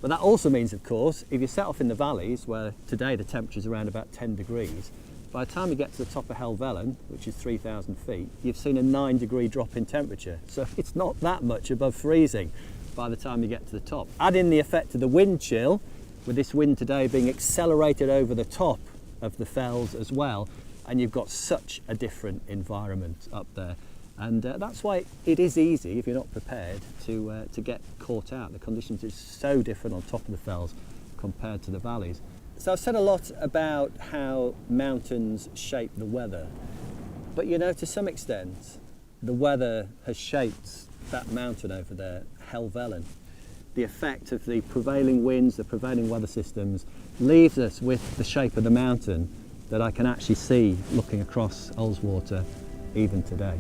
But that also means, of course, if you set off in the valleys, where today the temperature's around about 10 degrees, by the time you get to the top of Helvellyn, which is 3,000 feet, you've seen a 9 degree drop in temperature. So it's not that much above freezing by the time you get to the top. Add in the effect of the wind chill, with this wind today being accelerated over the top of the fells as well, and you've got such a different environment up there. And that's why it is easy, if you're not prepared, to get caught out. The conditions are so different on top of the fells compared to the valleys. So I've said a lot about how mountains shape the weather, but you know, to some extent, the weather has shaped that mountain over there, Helvellyn. The effect of the prevailing winds, the prevailing weather systems, leaves us with the shape of the mountain that I can actually see looking across Ullswater even today.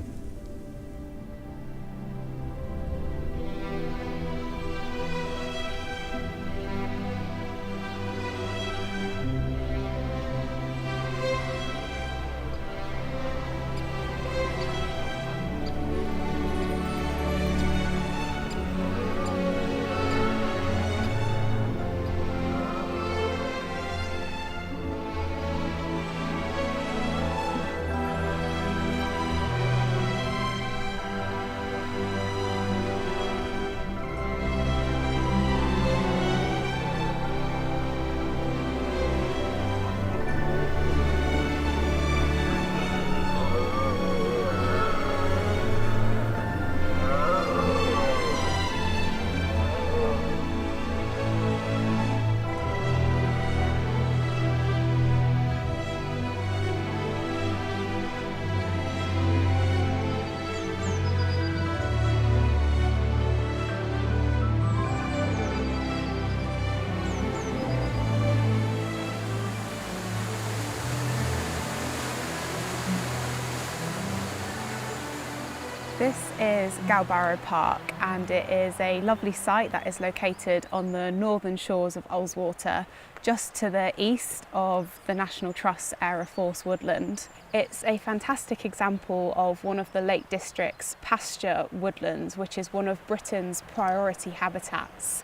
This is Galbarrow Park, and it is a lovely site that is located on the northern shores of Ullswater, just to the east of the National Trust's Area Force woodland. It's a fantastic example of one of the Lake District's pasture woodlands, which is one of Britain's priority habitats.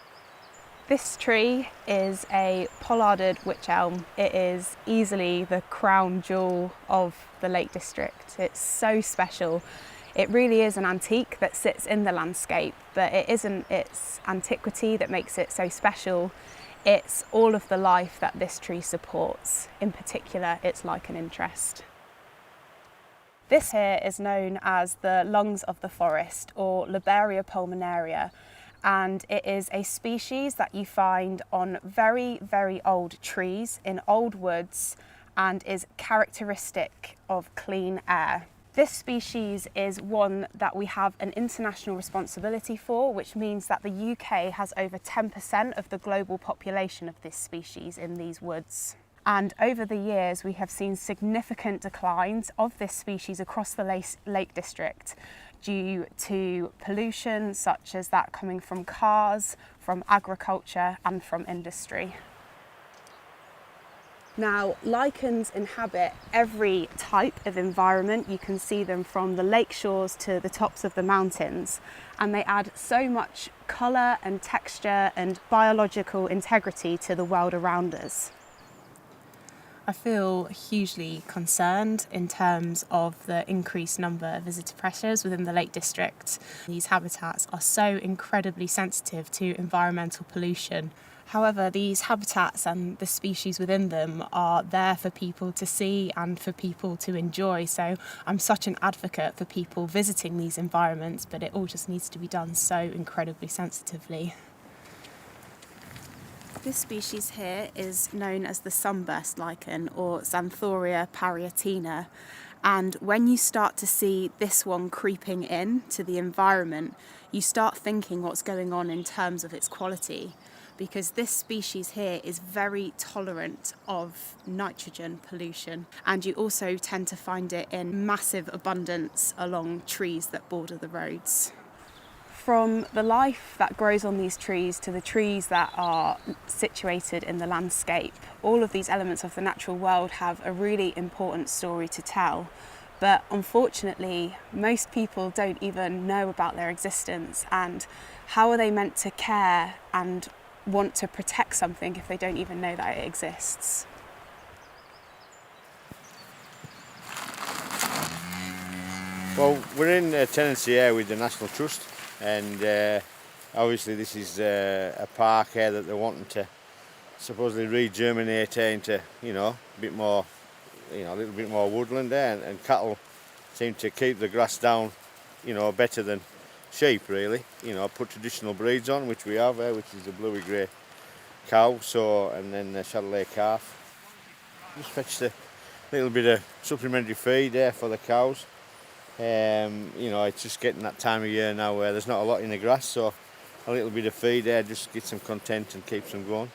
This tree is a pollarded wych elm. It is easily the crown jewel of the Lake District. It's so special. It really is an antique that sits in the landscape, but it isn't its antiquity that makes it so special. It's all of the life that this tree supports, in particular its lichen interest. This here is known as the lungs of the forest, or Liberia pulmonaria, and it is a species that you find on very, very old trees in old woods and is characteristic of clean air. This species is one that we have an international responsibility for, which means that the UK has over 10% of the global population of this species in these woods. And over the years, we have seen significant declines of this species across the Lake District due to pollution, such as that coming from cars, from agriculture, and from industry. Now, lichens inhabit every type of environment. You can see them from the lake shores to the tops of the mountains, and they add so much colour and texture and biological integrity to the world around us. I feel hugely concerned in terms of the increased number of visitor pressures within the Lake District. These habitats are so incredibly sensitive to environmental pollution. However, these habitats and the species within them are there for people to see and for people to enjoy. So I'm such an advocate for people visiting these environments, but it all just needs to be done so incredibly sensitively. This species here is known as the sunburst lichen, or Xanthoria parietina, and when you start to see this one creeping in to the environment, you start thinking what's going on in terms of its quality, because this species here is very tolerant of nitrogen pollution, and you also tend to find it in massive abundance along trees that border the roads. From the life that grows on these trees to the trees that are situated in the landscape, all of these elements of the natural world have a really important story to tell. But unfortunately, most people don't even know about their existence, and how are they meant to care and want to protect something if they don't even know that it exists? Well, we're in a tenancy here with the National Trust, and obviously this is a park here that they're wanting to supposedly regerminate into, you know, a bit more, you know, a little bit more woodland there, and cattle seem to keep the grass down, you know, better than sheep really. You know, put traditional breeds on, which we have here, which is the bluey grey cow, so, and then the Chatelet calf. Just fetched a little bit of supplementary feed there for the cows. You know, it's just getting that time of year now where there's not a lot in the grass, so a little bit of feed there just gets them content and keeps them going.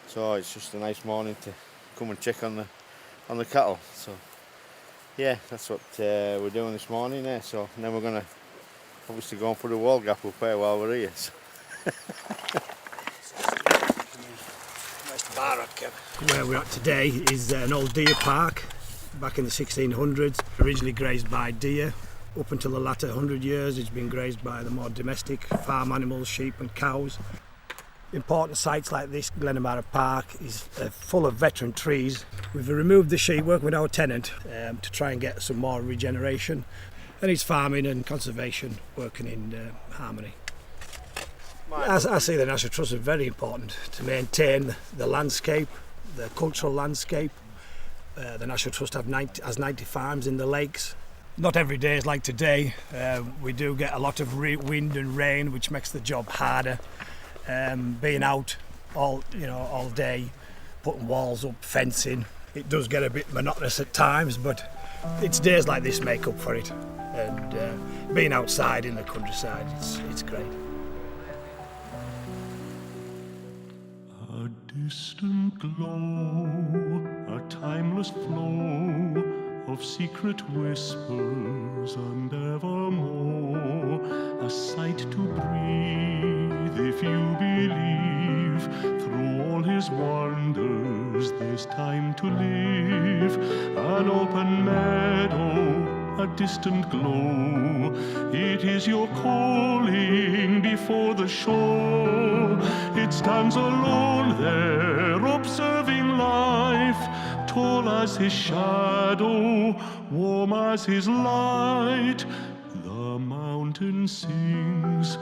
So it's just a nice morning to come and check on the cattle. So yeah, that's what we're doing this morning there. So then we're going to obviously go and put a wall gap up here while we're here. So. Where we're at today is an old deer park back in the 1600s, originally grazed by deer. Up until the latter 100 years it's been grazed by the more domestic farm animals, sheep and cows. Important sites like this, Glenamara Park, is full of veteran trees. We've removed the sheep, working with our tenant to try and get some more regeneration, and it's farming and conservation working in harmony. As I see, the National Trust is very important to maintain the landscape, the cultural landscape. The National Trust has 90 farms in the lakes. Not every day is like today. We do get a lot of wind and rain, which makes the job harder. Being out all day, putting walls up, fencing, it does get a bit monotonous at times, but it's days like this make up for it. And being outside in the countryside, it's great. A distant glow, a timeless flow of secret whispers and evermore, a sight to breathe if you believe. Through all his wonders there's time to live. An open meadow, a distant glow. It is your calling before the shore. It stands alone there, observing life, tall as his shadow, warm as his light. The mountain sings,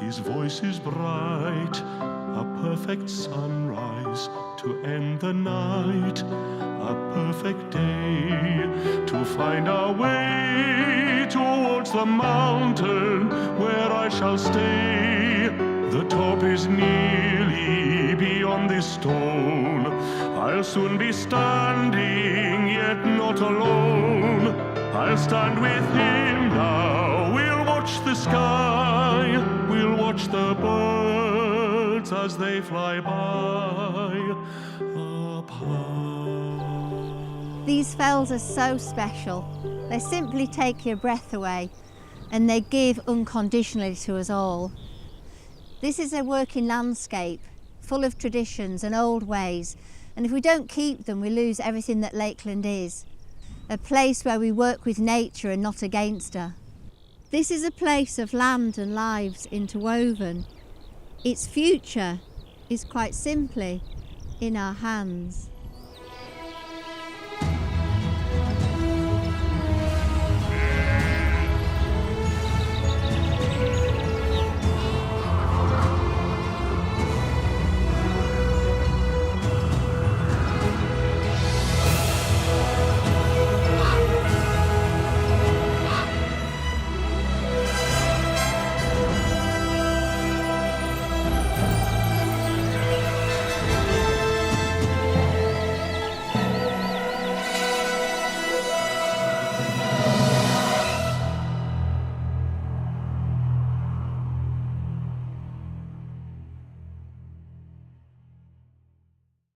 his voice is bright, a perfect sunrise to end the night, a perfect day to find our way towards the mountain where I shall stay. The top is nearly beyond this stone. I'll soon be standing, yet not alone. I'll stand with him now. We'll watch the sky, we'll watch the birds as they fly by up high. These fells are so special. They simply take your breath away, and they give unconditionally to us all. This is a working landscape full of traditions and old ways, and if we don't keep them, we lose everything that Lakeland is. A place where we work with nature and not against her. This is a place of land and lives interwoven. Its future is quite simply in our hands.